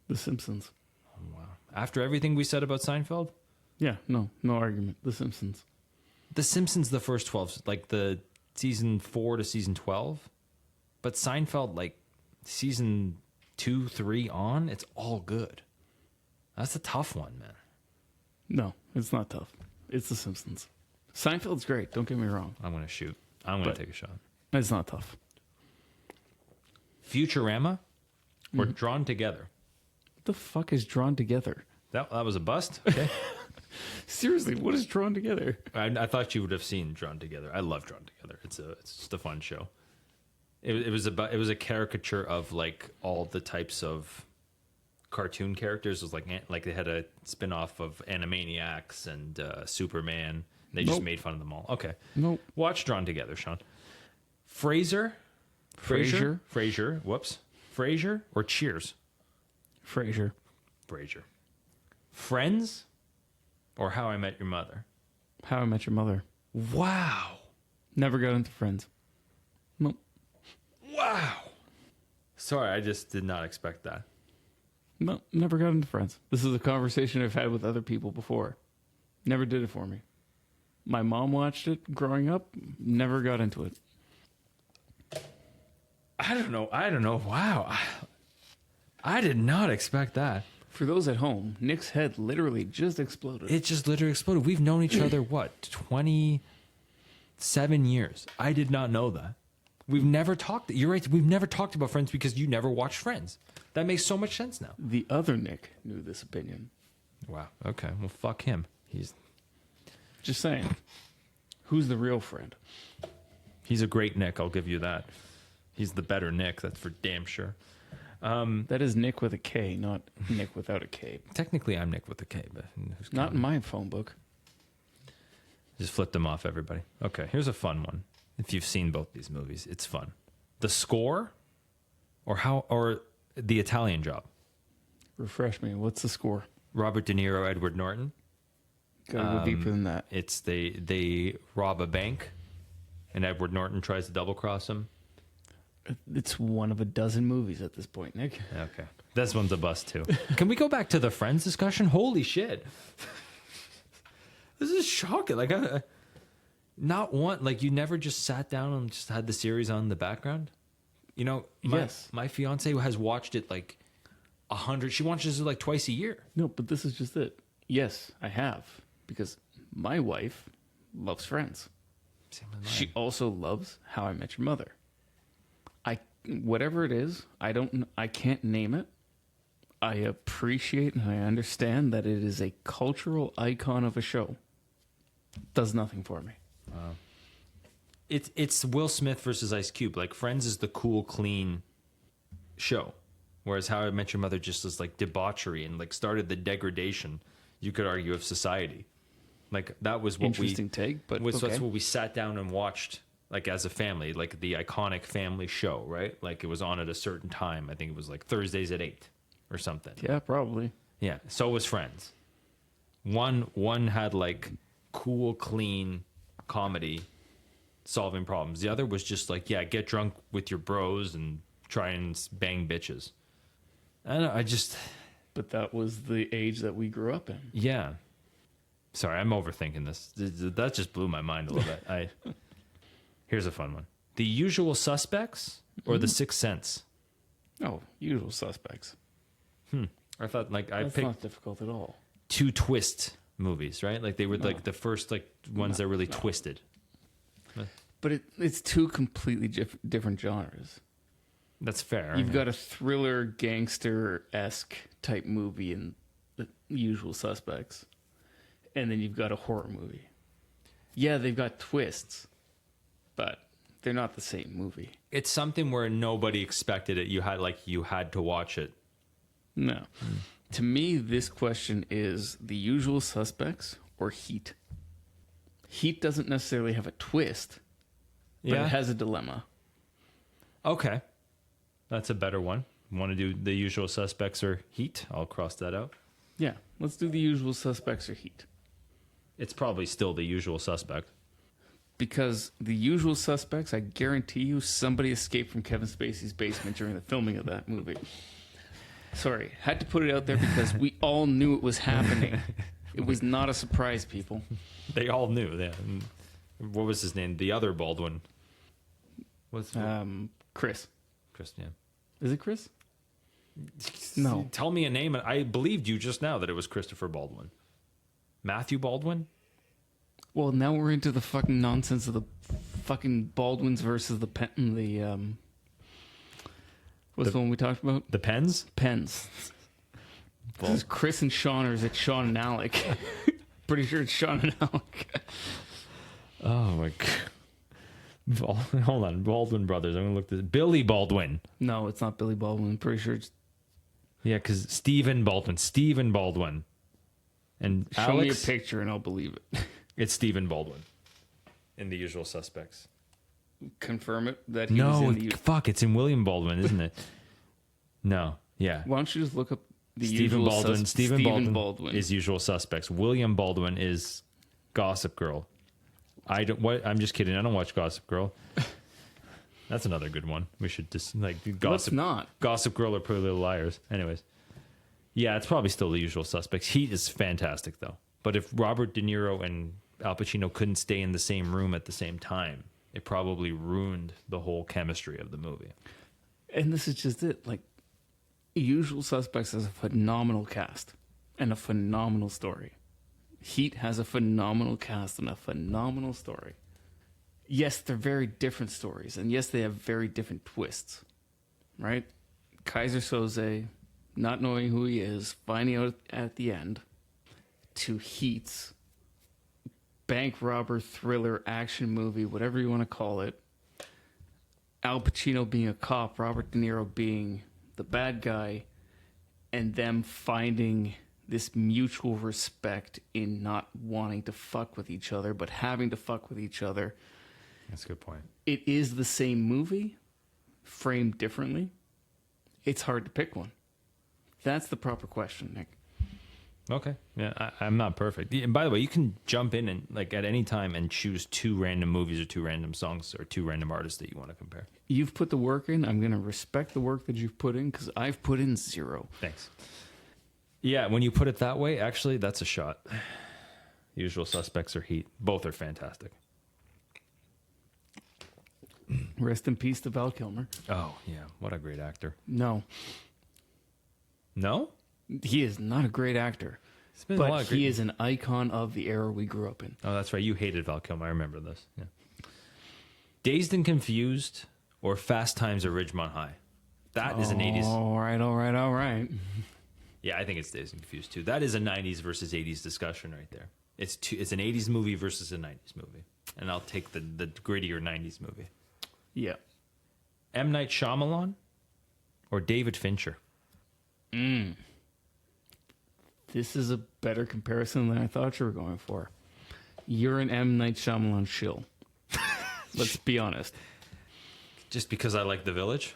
The Simpsons. Oh, wow. After everything we said about Seinfeld? Yeah, no argument. The Simpsons. The Simpsons, the first 12, like the season 4 to season 12. But Seinfeld, like season 2, 3 on, it's all good. That's a tough one, man. No, it's not tough. It's The Simpsons. Seinfeld's great. Don't get me wrong. I'm going to shoot. I'm going to take a shot. It's not tough. Futurama or Drawn Together? What the fuck is Drawn Together? That was a bust? Okay. Seriously, what is Drawn Together? I thought you would have seen Drawn Together. I love Drawn Together. It's just a fun show. It was a caricature of like all the types of cartoon characters. It was like they had a spin-off of Animaniacs and Superman. They just made fun of them all. Okay. Nope. Watch Drawn Together, Sean. Frasier. Whoops. Frasier or Cheers? Frasier. Friends or How I Met Your Mother? How I Met Your Mother. Wow. Never got into Friends. Nope. Wow. Sorry, I just did not expect that. No, never got into Friends. This is a conversation I've had with other people before. Never did it for me. My mom watched it growing up. Never got into it. I don't know. Wow. I did not expect that. For those at home, Nick's head literally just exploded. It just literally exploded. We've known each other, what, 27 years. I did not know that. We've never talked. You're right. We've never talked about Friends because you never watched Friends. That makes so much sense now. The other Nick knew this opinion. Wow. Okay. Well, fuck him. He's just saying. Who's the real friend? He's a great Nick. I'll give you that. He's the better Nick. That's for damn sure. That is Nick with a K, not Nick without a K. Technically, I'm Nick with a K, but who's not in my phone book. Just flipped them off, everybody. Okay, here's a fun one. If you've seen both these movies, it's fun. The Score, or The Italian Job. Refresh me. What's the score? Robert De Niro, Edward Norton. Gotta go deeper than that. It's they rob a bank, and Edward Norton tries to double cross him. It's one of a dozen movies at this point, Nick. Okay, this one's a bust too. Can we go back to the Friends discussion? Holy shit, this is shocking. Like, not one. Like, you never just sat down and just had the series on in the background. You know, my fiance has watched it like 100. She watches it like twice a year. No, but this is just it. Yes, I have, because my wife loves Friends. She also loves How I Met Your Mother. Whatever it is, I can't name it. I appreciate and I understand that it is a cultural icon of a show. Does nothing for me. It's Will Smith versus Ice Cube. Like, Friends is the cool, clean show, whereas How I Met Your Mother just is like debauchery and like started the degradation, you could argue, of society. Like, that was what Interesting take, but okay. That's what we sat down and watched. Like, as a family, like the iconic family show, right? Like, it was on at a certain time. I think it was like Thursdays at 8 or something. Yeah, probably. Yeah. So was Friends. One had like cool, clean comedy, solving problems. The other was just like, yeah, get drunk with your bros and try and bang bitches. I don't know. But that was the age that we grew up in. Yeah. Sorry, I'm overthinking this. That just blew my mind a little bit. Here's a fun one. The Usual Suspects or The Sixth Sense? Oh, Usual Suspects. I thought like I That's picked not difficult at all. two twist movies, right? Like they were like the first like ones that really twisted. But it's two completely different genres. That's fair. You've got a thriller, gangster-esque type movie in The Usual Suspects. And then you've got a horror movie. Yeah, they've got twists, but they're not the same movie. It's something where nobody expected it. You had to watch it. No. To me, this question is The Usual Suspects or Heat. Heat doesn't necessarily have a twist, but it has a dilemma. Okay. That's a better one. Want to do The Usual Suspects or Heat? I'll cross that out. Yeah, let's do The Usual Suspects or Heat. It's probably still The Usual Suspect. Because The Usual Suspects, I guarantee you, somebody escaped from Kevin Spacey's basement during the filming of that movie. Sorry, had to put it out there because we all knew it was happening. It was not a surprise, people. They all knew that. What was his name? The other Baldwin. What's Chris. Chris? Yeah. Is it Chris? No. Tell me a name. I believed you just now that it was Christopher Baldwin. Matthew Baldwin? Well, now we're into the fucking nonsense of the fucking Baldwins versus the what's the one we talked about? The Pens? Pens. This is Chris and Sean, or is it Sean and Alec? Pretty sure it's Sean and Alec. Oh my god. Hold on. Baldwin brothers. I'm going to look this. Billy Baldwin. No, it's not Billy Baldwin. I'm pretty sure it's... Yeah, because Stephen Baldwin. And Show me a Alex, picture and I'll believe it. it's Stephen Baldwin in The Usual Suspects. Confirm it that he was in the... Fuck, it's in William Baldwin, isn't it? No, yeah. Why don't you just look up the Stephen Usual Baldwin. Stephen Baldwin is Usual Suspects. William Baldwin is Gossip Girl. I'm just kidding. I don't watch Gossip Girl. That's another good one. We should just Let's not. Gossip Girl or Pretty Little Liars. Anyways, yeah, it's probably still The Usual Suspects. Heat is fantastic though. But if Robert De Niro and Al Pacino couldn't stay in the same room at the same time, it probably ruined the whole chemistry of the movie. And this is just it. Like, Usual Suspects has a phenomenal cast and a phenomenal story. Heat has a phenomenal cast and a phenomenal story. Yes, they're very different stories, and yes, they have very different twists, right? Kaiser Soze, not knowing who he is, finding out at the end, to Heat's bank robber, thriller, action movie, whatever you want to call it. Al Pacino being a cop, Robert De Niro being the bad guy, and them finding this mutual respect in not wanting to fuck with each other, but having to fuck with each other. That's a good point. It is the same movie, framed differently. It's hard to pick one. That's the proper question, Nick. Okay. Yeah, I'm not perfect. And by the way, you can jump in and at any time and choose two random movies or two random songs or two random artists that you want to compare. You've put the work in. I'm going to respect the work that you've put in because I've put in zero. Thanks. Yeah, when you put it that way, actually, that's a shot. Usual Suspects or Heat. Both are fantastic. Rest in peace to Val Kilmer. Oh, yeah. What a great actor. No. No? He is not a great actor. But he is an icon of the era we grew up in. Oh, that's right. You hated Val Kilmer. I remember this. Yeah. Dazed and Confused or Fast Times at Ridgemont High. That is an 80s. All right. Yeah, I think it's Dazed and Confused too. That is a 90s versus 80s discussion right there. It's an 80s movie versus a 90s movie. And I'll take the grittier 90s movie. Yeah. M. Night Shyamalan or David Fincher? This is a better comparison than I thought you were going for. You're an M. Night Shyamalan shill. Let's be honest. Just because I like The Village?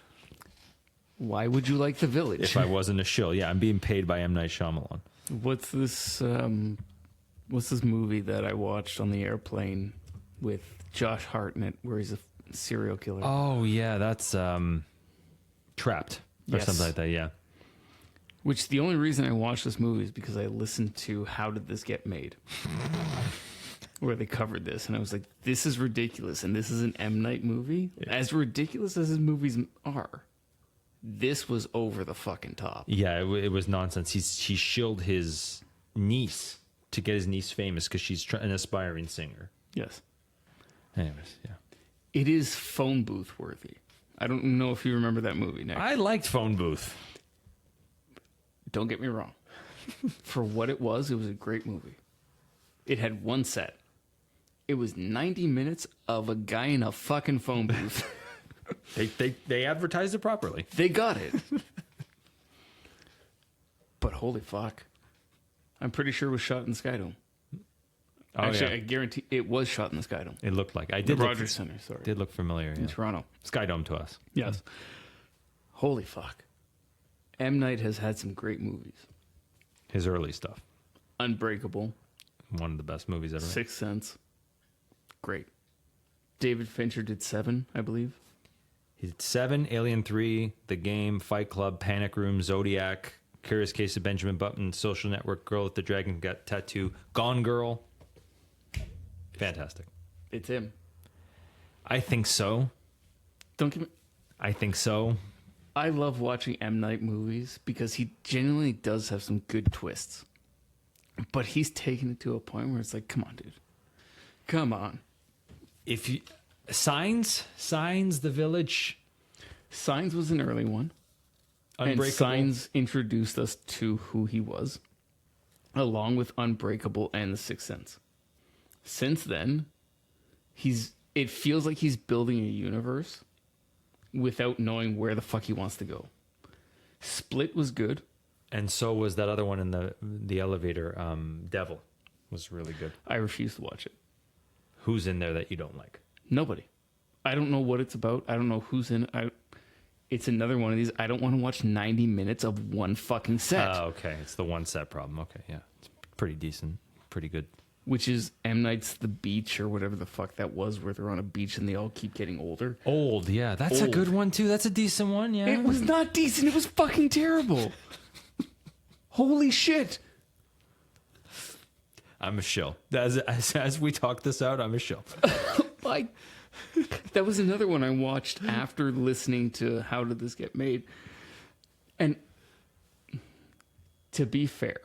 Why would you like The Village? If I wasn't a shill. Yeah, I'm being paid by M. Night Shyamalan. What's this movie that I watched on the airplane with Josh Hart in it where he's a serial killer? Oh, yeah, that's Trapped or something like that, yeah. Which the only reason I watched this movie is because I listened to How Did This Get Made? where they covered this, and I was like, this is ridiculous, and this is an M. Night movie? As ridiculous as his movies are, this was over the fucking top. Yeah, it was nonsense. He shilled his niece to get his niece famous because she's an aspiring singer. Yes. Anyways, yeah. It is phone booth worthy. I don't know if you remember that movie, Nick. I liked Phone Booth. Don't get me wrong. For what it was a great movie. It had one set. It was 90 minutes of a guy in a fucking phone booth. They advertised it properly. They got it. But holy fuck. I'm pretty sure it was shot in the Skydome. Oh, Actually, yeah. I guarantee it was shot in the Skydome. It looked like The Rogers Center, sorry. Did look familiar. In Yeah. Toronto. Skydome to us. Yes. Holy fuck. M. Night has had some great movies. His early stuff. Unbreakable. One of the best movies ever. Sixth Sense. Great. David Fincher did 7, I believe. He did 7, Alien 3, The Game, Fight Club, Panic Room, Zodiac, Curious Case of Benjamin Button, Social Network, Girl with the Dragon Got Tattoo, Gone Girl. Fantastic. It's him. I think so. Don't get me... I think so. I love watching M. Night movies because he genuinely does have some good twists. But he's taken it to a point where it's like, come on, dude. Come on. If you Signs, The Village, Signs was an early one. Unbreakable. And Signs introduced us to who he was, along with Unbreakable and The Sixth Sense. Since then, it feels like he's building a universe without knowing where the fuck he wants to go. Split was good. And so was that other one in the elevator, Devil, was really good. I refuse to watch it. Who's in there that you don't like? Nobody. I don't know what it's about. I don't know who's in it. It's another one of these. I don't want to watch 90 minutes of one fucking set. Oh, okay. It's the one set problem. Okay, yeah. It's pretty decent. Pretty good. Which is M. Night's The Beach or whatever the fuck that was, where they're on a beach and they all keep getting older. Old, yeah. That's a good one, too. That's a decent one, yeah. It was not decent. It was fucking terrible. Holy shit. I'm a shill. As we talk this out, I'm a shill. Like, that was another one I watched after listening to How Did This Get Made? And to be fair,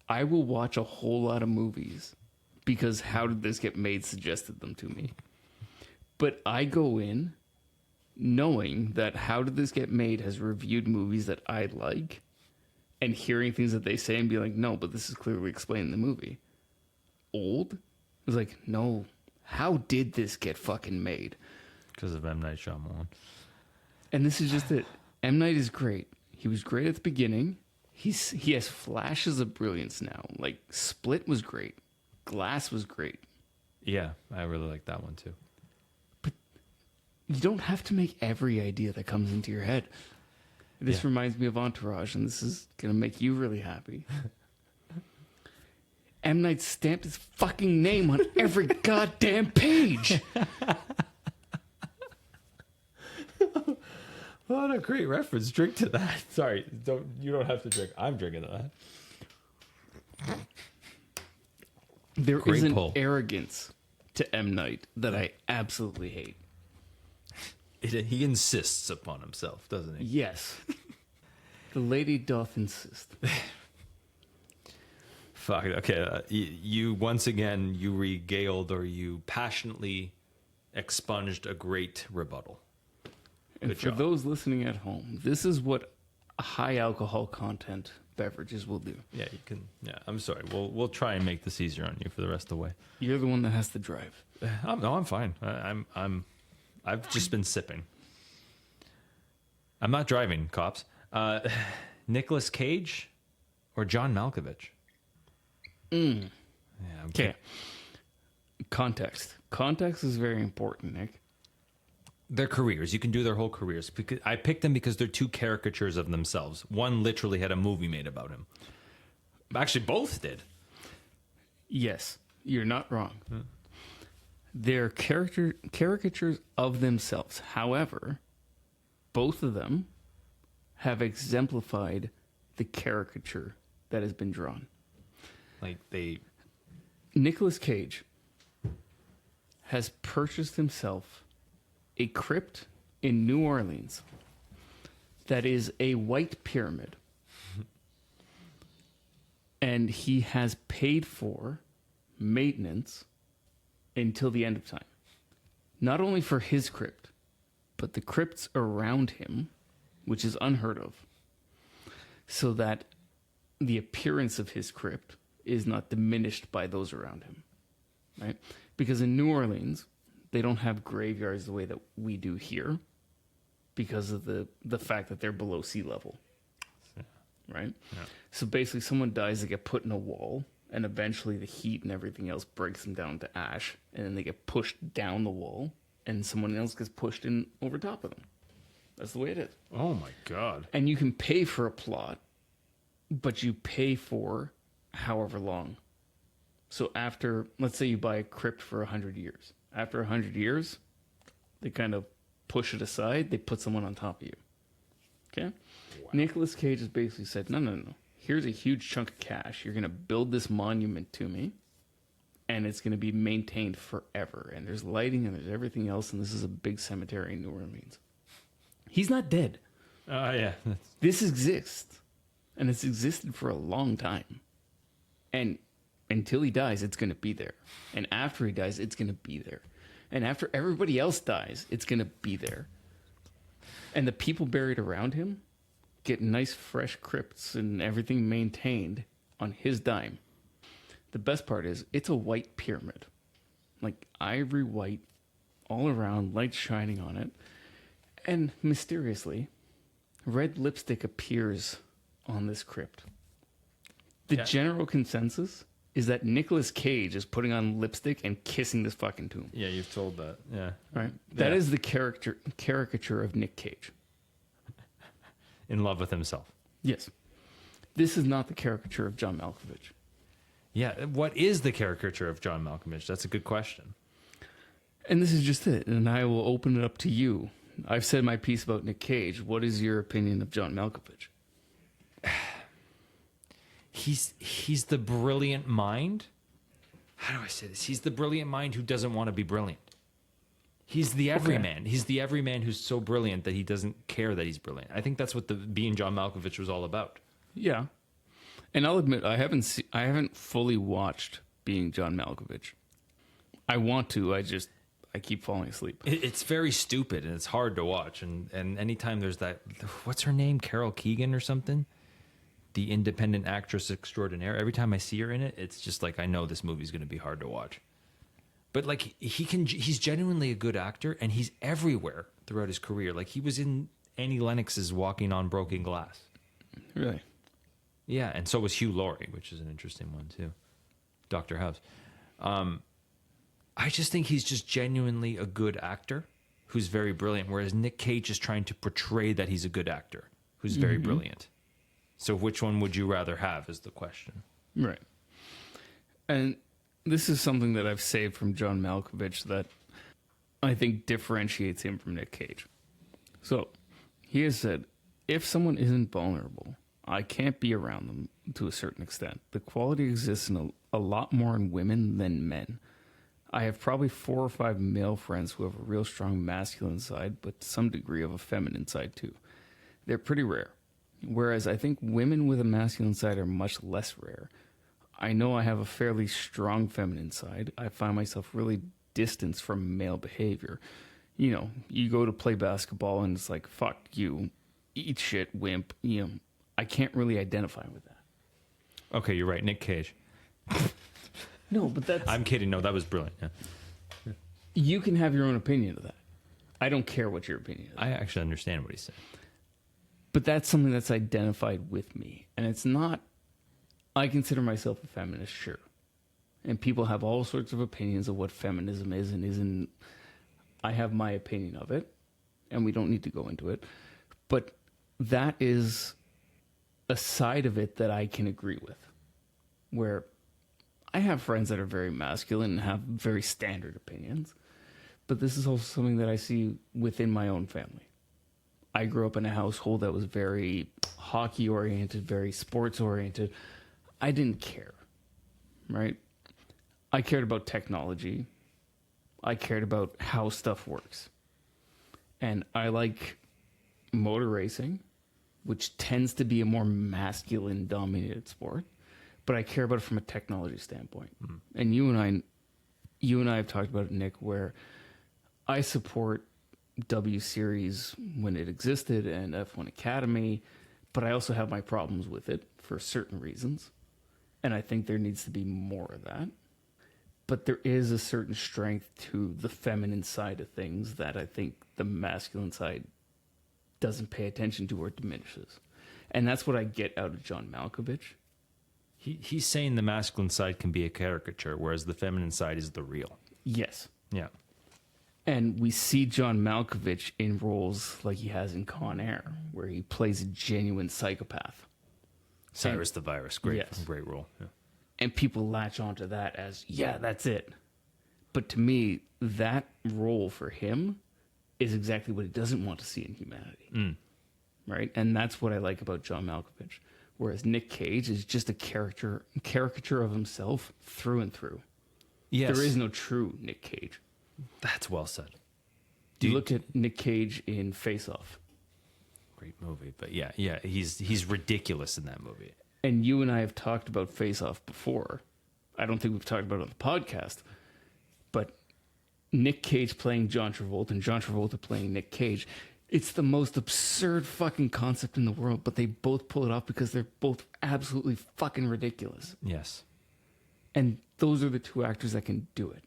I will watch a whole lot of movies because How Did This Get Made suggested them to me. But I go in knowing that How Did This Get Made has reviewed movies that I like and hearing things that they say and be like, no, but this is clearly explained in the movie. Old? It was like, no, how did this get fucking made? Because of M. Night Shyamalan. And this is just it. M. Night is great. He was great at the beginning. He has flashes of brilliance now. Like, Split was great. Glass was great. Yeah, I really like that one, too. You don't have to make every idea that comes into your head. This reminds me of Entourage, and this is going to make you really happy. M. Night stamped his fucking name on every goddamn page. What a great reference. Drink to that. Sorry, you don't have to drink. I'm drinking to that. There Great is an pull. arrogance to M. Night that I absolutely hate. He insists upon himself, doesn't he? Yes. The lady doth insist. Fuck it. Okay, you once again, you regaled or you passionately expunged a great rebuttal. And Good for job. those listening at home, this is what high alcohol content beverages will do. Yeah, you can. Yeah, I'm sorry. We'll try and make this easier on you for the rest of the way. You're the one that has to drive. I'm fine. I've just been sipping. I'm not driving, cops. Nicolas Cage or John Malkovich? Yeah, Okay. Context. Context is very important, Nick. Their careers. You can do their whole careers. Because I picked them because they're two caricatures of themselves. One literally had a movie made about him. Actually, both did. Yes, you're not wrong. They're caricatures of themselves. However, both of them have exemplified the caricature that has been drawn. Like they. Nicolas Cage has purchased himself a crypt in New Orleans that is a white pyramid. And he has paid for maintenance until the end of time. Not only for his crypt, but the crypts around him, which is unheard of, so that the appearance of his crypt is not diminished by those around him, right? Because in New Orleans, they don't have graveyards the way that we do here because of the fact that they're below sea level, right? Yeah. So basically, someone dies, they get put in a wall, and eventually the heat and everything else breaks them down to ash, and then they get pushed down the wall, and someone else gets pushed in over top of them. That's the way it is. Oh my God. And you can pay for a plot, but you pay for however long. So after, let's say you buy a crypt for 100 years. After 100 years, they kind of push it aside. They put someone on top of you. Okay? Wow. Nicolas Cage has basically said, no. Here's a huge chunk of cash. You're going to build this monument to me, and it's going to be maintained forever. And there's lighting and there's everything else, and this is a big cemetery in New Orleans. He's not dead. Yeah. This exists, and it's existed for a long time. And until he dies, it's going to be there. And after he dies, it's going to be there. And after everybody else dies, it's going to be there. And the people buried around him get nice, fresh crypts and everything maintained on his dime. The best part is, it's a white pyramid. Like ivory white, all around, light shining on it. And mysteriously, red lipstick appears on this crypt. The general consensus is that Nicolas Cage is putting on lipstick and kissing this fucking tomb. Yeah, you've told that. Yeah. Right? That is the caricature of Nick Cage. In love with himself. Yes. This is not the caricature of John Malkovich. Yeah. What is the caricature of John Malkovich? That's a good question. And this is just it. And I will open it up to you. I've said my piece about Nick Cage. What is your opinion of John Malkovich? He's the brilliant mind. How do I say this? He's the brilliant mind who doesn't want to be brilliant. He's the everyman. Okay. He's the everyman who's so brilliant that he doesn't care that he's brilliant. I think that's what being John Malkovich was all about. Yeah. And I'll admit, I haven't fully watched Being John Malkovich. I want to, I keep falling asleep. It's very stupid and it's hard to watch. And anytime there's that, what's her name? Carol Keegan or something? The independent actress extraordinaire. Every time I see her in it, it's just like, I know this movie's going to be hard to watch. But like, he's genuinely a good actor, and he's everywhere throughout his career. Like, he was in Annie Lennox's Walking on Broken Glass. Really? Yeah, and so was Hugh Laurie, which is an interesting one too. Dr. House. I just think he's just genuinely a good actor who's very brilliant, whereas Nick Cage is trying to portray that he's a good actor who's very brilliant. So which one would you rather have is the question. Right. And this is something that I've saved from John Malkovich that I think differentiates him from Nick Cage. So he has said, if someone isn't vulnerable, I can't be around them to a certain extent. The quality exists in a lot more in women than men. I have probably 4 or 5 male friends who have a real strong masculine side, but to some degree of a feminine side too. They're pretty rare. Whereas I think women with a masculine side are much less rare. I know I have a fairly strong feminine side. I find myself really distanced from male behavior. You know, you go to play basketball and it's like, fuck you, eat shit, wimp. You know, I can't really identify with that. Okay, you're right. Nick Cage. No, but that's... I'm kidding. No, that was brilliant. Yeah. You can have your own opinion of that. I don't care what your opinion is. I actually understand what he's saying. But that's something that's identified with me. And it's not... I consider myself a feminist, sure. And people have all sorts of opinions of what feminism is and isn't. I have my opinion of it, and we don't need to go into it. But that is a side of it that I can agree with. Where I have friends that are very masculine and have very standard opinions. But this is also something that I see within my own family. I grew up in a household that was very hockey-oriented, very sports-oriented. I didn't care, right? I cared about technology. I cared about how stuff works. And I like motor racing, which tends to be a more masculine dominated sport, but I care about it from a technology standpoint. And you and I have talked about it, Nick, where I support W Series when it existed and F1 Academy, but I also have my problems with it for certain reasons. And I think there needs to be more of that. But there is a certain strength to the feminine side of things that I think the masculine side doesn't pay attention to or diminishes. And that's what I get out of John Malkovich. He's saying the masculine side can be a caricature, whereas the feminine side is the real. Yes. Yeah. And we see John Malkovich in roles like he has in Con Air, where he plays a genuine psychopath. Cyrus the Virus, great, Yes. great role. Yeah. And people latch onto that as, yeah, that's it. But to me, that role for him is exactly what he doesn't want to see in humanity. Right? And that's what I like about John Malkovich. Whereas Nick Cage is just a caricature of himself through and through. Yes. There is no true Nick Cage. That's well said. You look at Nick Cage in Face Off. Great movie, but yeah, he's ridiculous in that movie. And you and I have talked about Face Off before. I don't think we've talked about it on the podcast. But Nick Cage playing John Travolta and John Travolta playing Nick Cage. It's the most absurd fucking concept in the world, but they both pull it off because they're both absolutely fucking ridiculous. Yes. And those are the two actors that can do it.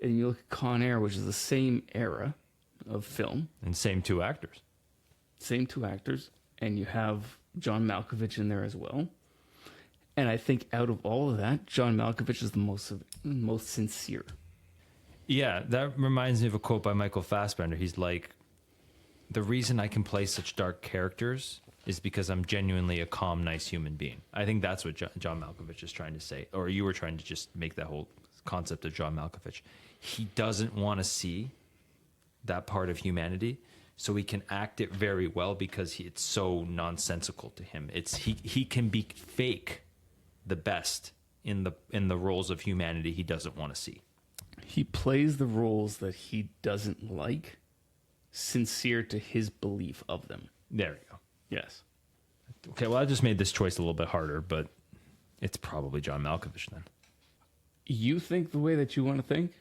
And you look at Con Air, which is the same era of film. And same two actors. Same two actors. And you have John Malkovich in there as well. And I think out of all of that, John Malkovich is the most sincere. Yeah, that reminds me of a quote by Michael Fassbender. He's like, the reason I can play such dark characters is because I'm genuinely a calm, nice human being. I think that's what John Malkovich is trying to say. Or you were trying to just make that whole concept of John Malkovich. He doesn't want to see that part of humanity, so he can act it very well because it's so nonsensical to him. He can be fake the best in the roles of humanity he doesn't want to see. He plays the roles that he doesn't like, sincere to his belief of them. There you go. Yes. Okay, well, I just made this choice a little bit harder, but it's probably John Malkovich then. You think the way that you want to think?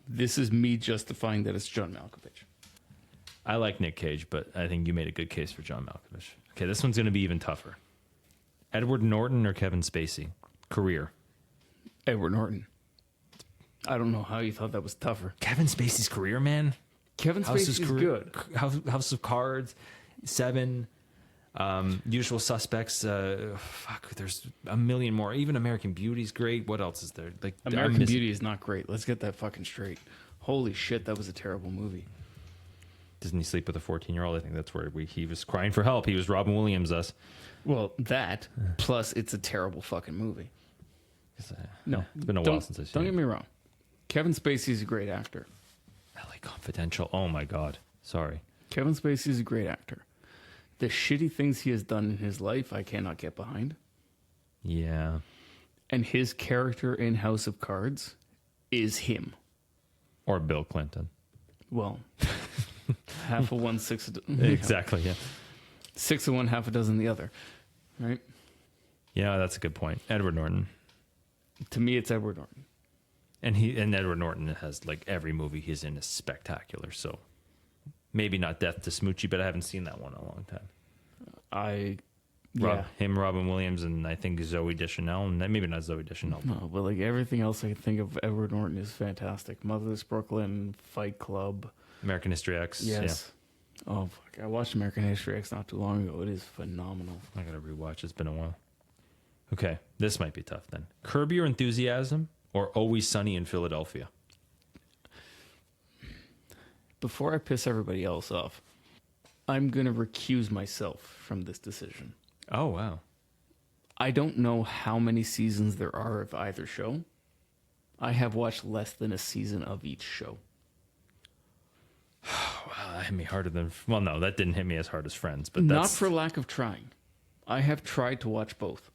This is me justifying that it's John Malkovich. I like Nick Cage, but I think you made a good case for John Malkovich. Okay, this one's going to be even tougher. Edward Norton or Kevin Spacey? Career. Edward Norton. I don't know how you thought that was tougher. Kevin Spacey's career, man. Kevin Spacey's good. House of Cards, Seven, Usual Suspects. There's a million more. Even American Beauty's great. What else is there? Like American Beauty is not great. Let's get that fucking straight. Holy shit, that was a terrible movie. Doesn't he sleep with a 14-year-old? I think that's where he was crying for help. He was Robin Williams us. Well, that plus it's a terrible fucking movie. No, it's been a while since I've seen Don't it. get me wrong. Kevin Spacey's a great actor. LA Confidential. Oh my God. Sorry. Kevin Spacey's a great actor. The shitty things he has done in his life, I cannot get behind. Yeah. And his character in House of Cards is him. Or Bill Clinton. Well, half of one, six of Exactly, yeah. 6 of one, half a dozen the other. Right? Yeah, that's a good point. Edward Norton. To me, it's Edward Norton. And Edward Norton has, like, every movie he's in is spectacular, so maybe not Death to Smoochie, but I haven't seen that one in a long time. Robin Williams, and I think Zooey Deschanel, and maybe not Zooey Deschanel. No, but like everything else I can think of Edward Norton is fantastic. Motherless Brooklyn, Fight Club. American History X. Yes. Yeah. Oh, fuck. I watched American History X not too long ago. It is phenomenal. I gotta rewatch. It's been a while. Okay, this might be tough then. Curb Your Enthusiasm or Always Sunny in Philadelphia? Before I piss everybody else off, I'm going to recuse myself from this decision. Oh, wow. I don't know how many seasons there are of either show. I have watched less than a season of each show. Wow, that hit me harder than... Well, no, that didn't hit me as hard as Friends, but Not that's... for lack of trying. I have tried to watch both.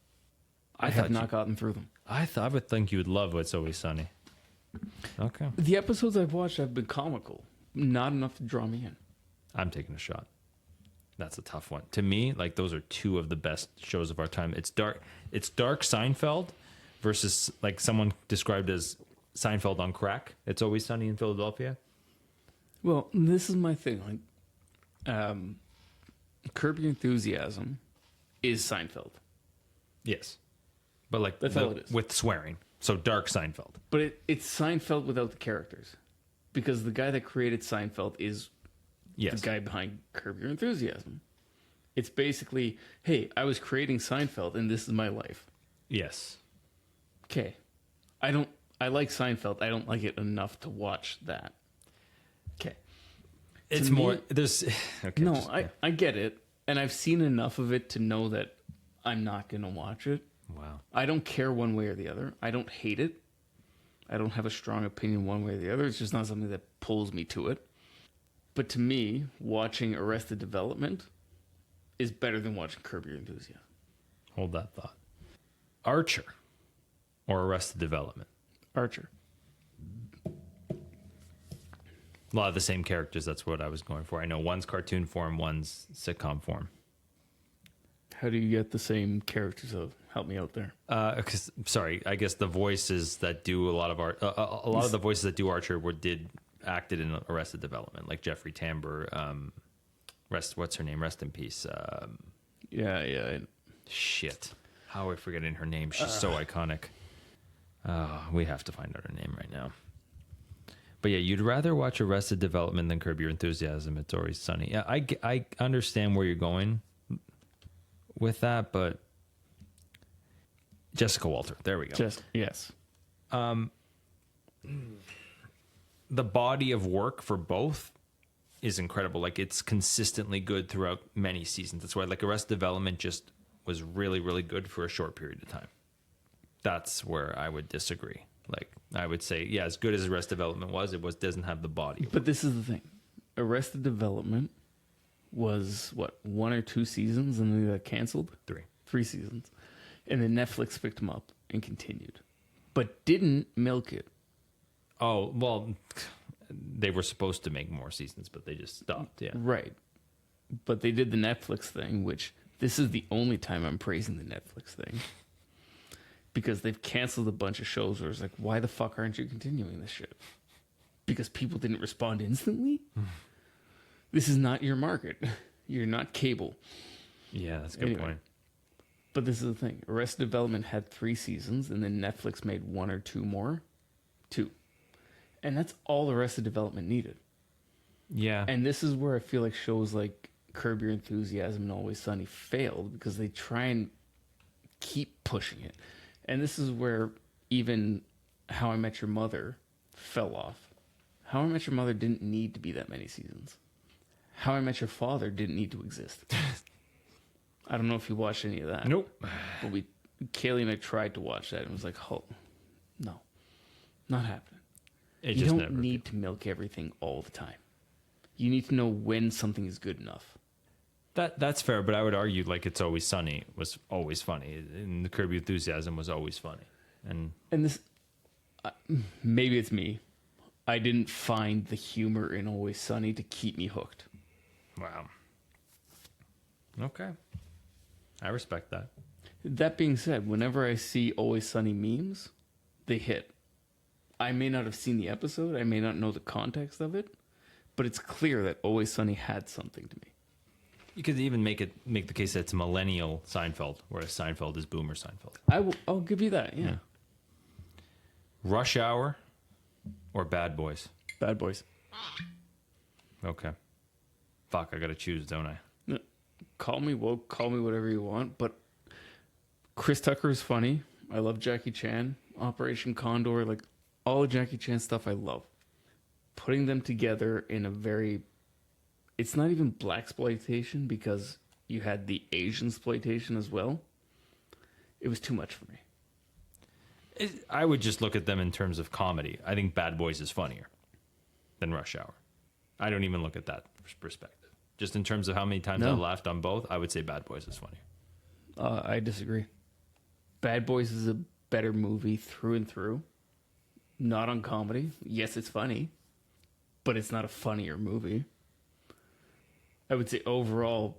I have not gotten through them. I would think you would love What's Always Sunny. Okay. The episodes I've watched have been comical, not enough to draw me in. I'm taking a shot. That's a tough one. To me, like those are two of the best shows of our time. It's dark Seinfeld versus like someone described as Seinfeld on crack. It's Always Sunny in Philadelphia. Well, this is my thing. Like, Curb Your Enthusiasm is Seinfeld, Yes. But like That's all it is. with swearing. So dark Seinfeld. but it's Seinfeld without the characters, because the guy that created Seinfeld is Yes. the guy behind Curb Your Enthusiasm. It's basically, hey, I was creating Seinfeld, and this is my life. Yes. Okay, I like Seinfeld. I don't like it enough to watch that. Okay. It's To me- more there's okay. No, just- I get it, and I've seen enough of it to know that I'm not going to watch it. wow. I don't care one way or the other. I don't hate it. I don't have a strong opinion one way or the other. It's just not something that pulls me to it. But to me, watching Arrested Development is better than watching Curb Your Enthusiasm. Hold that thought. Archer or Arrested Development. Archer. A lot of the same characters. That's what I was going for. I know one's cartoon form, one's sitcom form. How do you get the same characters? Help me out there. Sorry, I guess the voices that do a lot of art, a lot of the voices that do Archer acted in Arrested Development, like Jeffrey Tambor. What's her name? Rest in peace. Yeah. Shit. How are we forgetting her name? She's so iconic. We have to find out her name right now. But yeah, you'd rather watch Arrested Development than Curb Your Enthusiasm. It's Always Sunny. Yeah, I understand where you're going with that, but Jessica Walter. There we go. Yes. The body of work for both is incredible. Like it's consistently good throughout many seasons. That's why like Arrested Development just was really, really good for a short period of time. That's where I would disagree. Like I would say, yeah, as good as Arrested Development was, doesn't have the body. But this is the thing. Arrested Development was, 1 or 2 seasons and then they got canceled? 3. 3 seasons. And then Netflix picked them up and continued. But didn't milk it. Oh, well, they were supposed to make more seasons, but they just stopped. Yeah. Right. But they did the Netflix thing, which this is the only time I'm praising the Netflix thing. Because they've canceled a bunch of shows where it's like, why the fuck aren't you continuing this shit? Because people didn't respond instantly? This is not your market. You're not cable. Yeah, that's a good Anyway. point. But this is the thing. Arrested Development had 3 seasons, and then Netflix made 1 or 2 more. 2. And that's all Arrested Development needed. Yeah. And this is where I feel like shows like Curb Your Enthusiasm and Always Sunny failed, because they try and keep pushing it. And this is where even How I Met Your Mother fell off. How I Met Your Mother didn't need to be that many seasons. How I Met Your Father didn't need to exist. I don't know if you watched any of that. Nope. But Kaylee and I tried to watch that and was like, oh, no, not happening. It You just don't never. need to milk everything all the time. You need to know when something is good enough. That's fair, but I would argue like It's Always Sunny was always funny, and the Curb Your Enthusiasm was always funny, and this, maybe it's me. I didn't find the humor in Always Sunny to keep me hooked. wow. Okay, I respect that. That being said, whenever I see Always Sunny memes, they hit. I may not have seen the episode, I may not know the context of it, but it's clear that Always Sunny had something to me. You could even make the case that it's millennial Seinfeld, whereas Seinfeld is Boomer Seinfeld. I'll give you that, yeah. Rush Hour or Bad Boys? Bad Boys. Okay. Fuck, I gotta choose, don't I? Call me woke, call me whatever you want, but Chris Tucker is funny. I love Jackie Chan. Operation Condor, like all of Jackie Chan stuff I love. Putting them together in a very... It's not even blaxploitation because you had the Asian exploitation as well. It was too much for me. I would just look at them in terms of comedy. I think Bad Boys is funnier than Rush Hour. I don't even look at that perspective. Just in terms of how many times I laughed on both, I would say Bad Boys is funnier. I disagree. Bad Boys is a better movie through and through. not on comedy. Yes, it's funny, but it's not a funnier movie. I would say overall,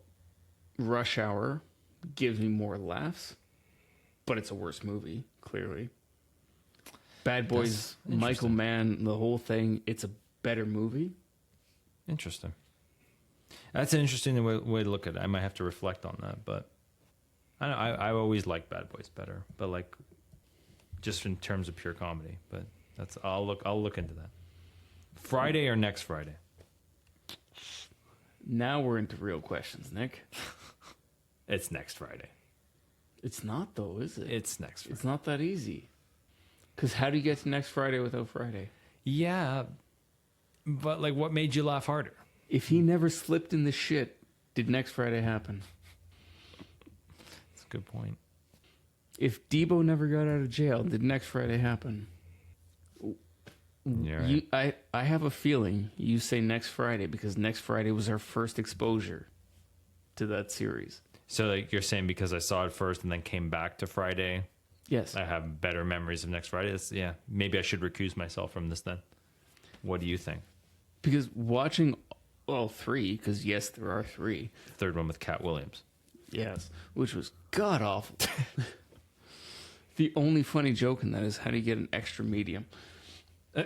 Rush Hour gives me more laughs, but it's a worse movie, clearly. Bad Boys, That's Michael interesting. Mann, the whole thing, it's a better movie. Interesting. That's an interesting way to look at it. I might have to reflect on that, but I always like Bad Boys better, but like just in terms of pure comedy. But I'll look into that. Friday or next Friday? Now we're into real questions, Nick. It's next Friday. It's not, though, is it? It's next Friday. It's not that easy. Because how do you get to next Friday without Friday? Yeah, but like, what made you laugh harder? If he never slipped in the shit, did next Friday happen? That's a good point. If Debo never got out of jail, did next Friday happen? You're right. I have a feeling you say next Friday because next Friday was our first exposure to that series. So like you're saying because I saw it first and then came back to Friday, Yes. I have better memories of next Friday. Yeah, maybe I should recuse myself from this then. What do you think? Because watching all three, because yes, there are three. Third one with Cat Williams. Yes. Which was god awful. The only funny joke in that is how do you get an extra medium? I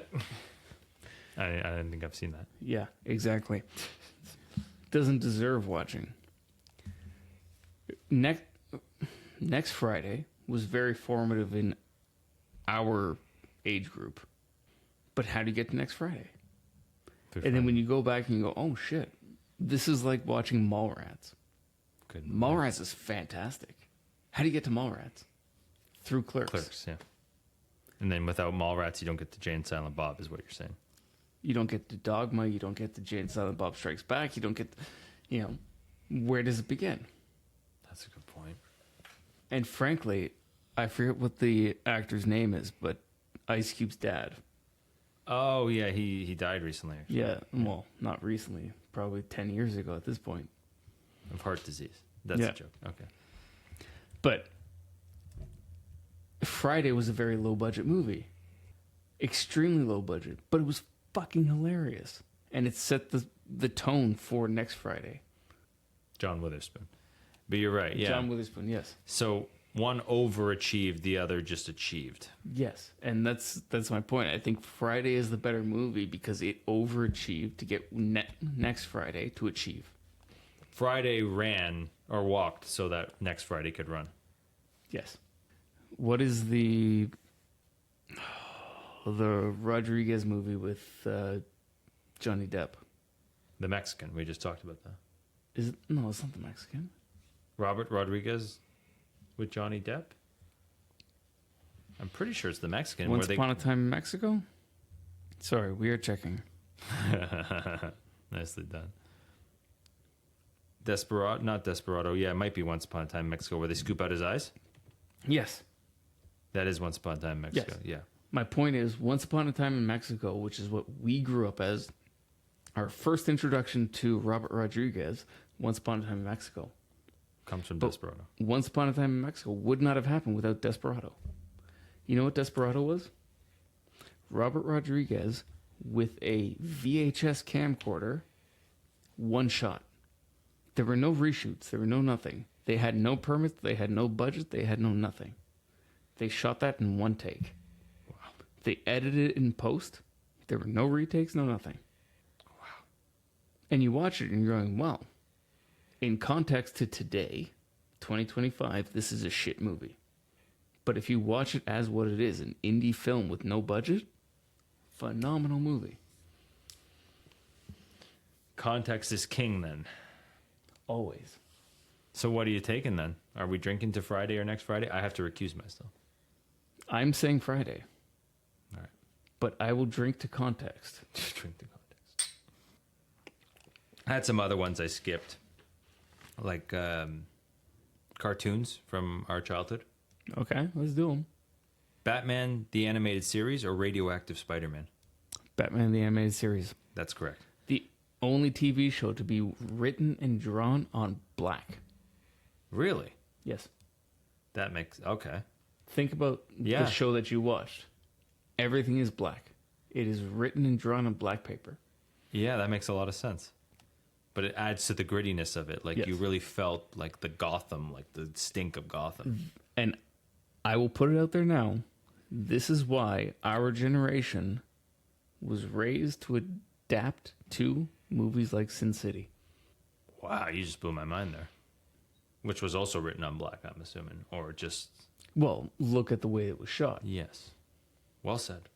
don't think I've seen that. Yeah, exactly. Doesn't deserve watching. Next Friday was very formative in our age group. But how do you get to next Friday? And then when you go back and you go, oh shit, this is like watching Mallrats. Good. Mallrats is fantastic. How do you get to Mallrats? Through Clerks. Yeah. And then without Mallrats, you don't get to Jay and Silent Bob, is what you're saying. You don't get to Dogma. You don't get to Jay and Silent Bob Strikes Back. You don't get, where does it begin? That's a good point. And frankly, I forget what the actor's name is, but Ice Cube's dad. Oh yeah, he died recently. Actually. Yeah, well, not recently. Probably 10 years ago at this point. Of heart disease. That's Yeah. a joke. Okay. But Friday was a very low budget movie. Extremely low budget, but it was fucking hilarious. And it set the tone for next Friday. John Witherspoon. But you're right. Yeah. John Witherspoon, yes. So one overachieved, the other just achieved. Yes, and that's my point. I think Friday is the better movie because it overachieved to get next Friday to achieve. Friday ran or walked so that next Friday could run. Yes. What is the Rodriguez movie with Johnny Depp? The Mexican. We just talked about that. Is it? No, it's not the Mexican. Robert Rodriguez with Johnny Depp? I'm pretty sure it's the Mexican. Once Upon a Time in Mexico? Sorry, we are checking. Nicely done. Desperado? Not Desperado. Yeah, it might be Once Upon a Time in Mexico where they scoop out his eyes. Yes. That is Once Upon a Time in Mexico. Yes. Yeah. My point is, Once Upon a Time in Mexico, which is what we grew up as, our first introduction to Robert Rodriguez, Once Upon a Time in Mexico. Comes from But Desperado. Once Upon a Time in Mexico would not have happened without Desperado. You know what Desperado was? Robert Rodriguez with a VHS camcorder, one shot. There were no reshoots. There were no nothing. They had no permits. They had no budget. They had no nothing. They shot that in one take. Wow. They edited it in post. There were no retakes, no nothing. Wow. And you watch it and you're going, wow. In context to today, 2025, this is a shit movie. But if you watch it as what it is, an indie film with no budget, phenomenal movie. Context is king then. Always. So what are you taking then? Are we drinking to Friday or next Friday? I have to recuse myself. I'm saying Friday, All right. but I will drink to context. Just drink the context. I had some other ones I skipped. Like cartoons from our childhood. Okay, let's do them. Batman, the animated series, or Radioactive Spider-Man? Batman the Animated Series. That's correct. The only TV show to be written and drawn on black. Really? Yes. That makes... Okay. Think about Yeah. the show that you watched. everything is black. It is written and drawn on black paper. Yeah, that makes a lot of sense. But it adds to the grittiness of it. Like, Yes. you really felt like the Gotham, like the stink of Gotham. And I will put it out there now. This is why our generation was raised to adapt to movies like Sin City. Wow, you just blew my mind there. Which was also written on black, I'm assuming. Or just, Well, look at the way it was shot. yes. Well said.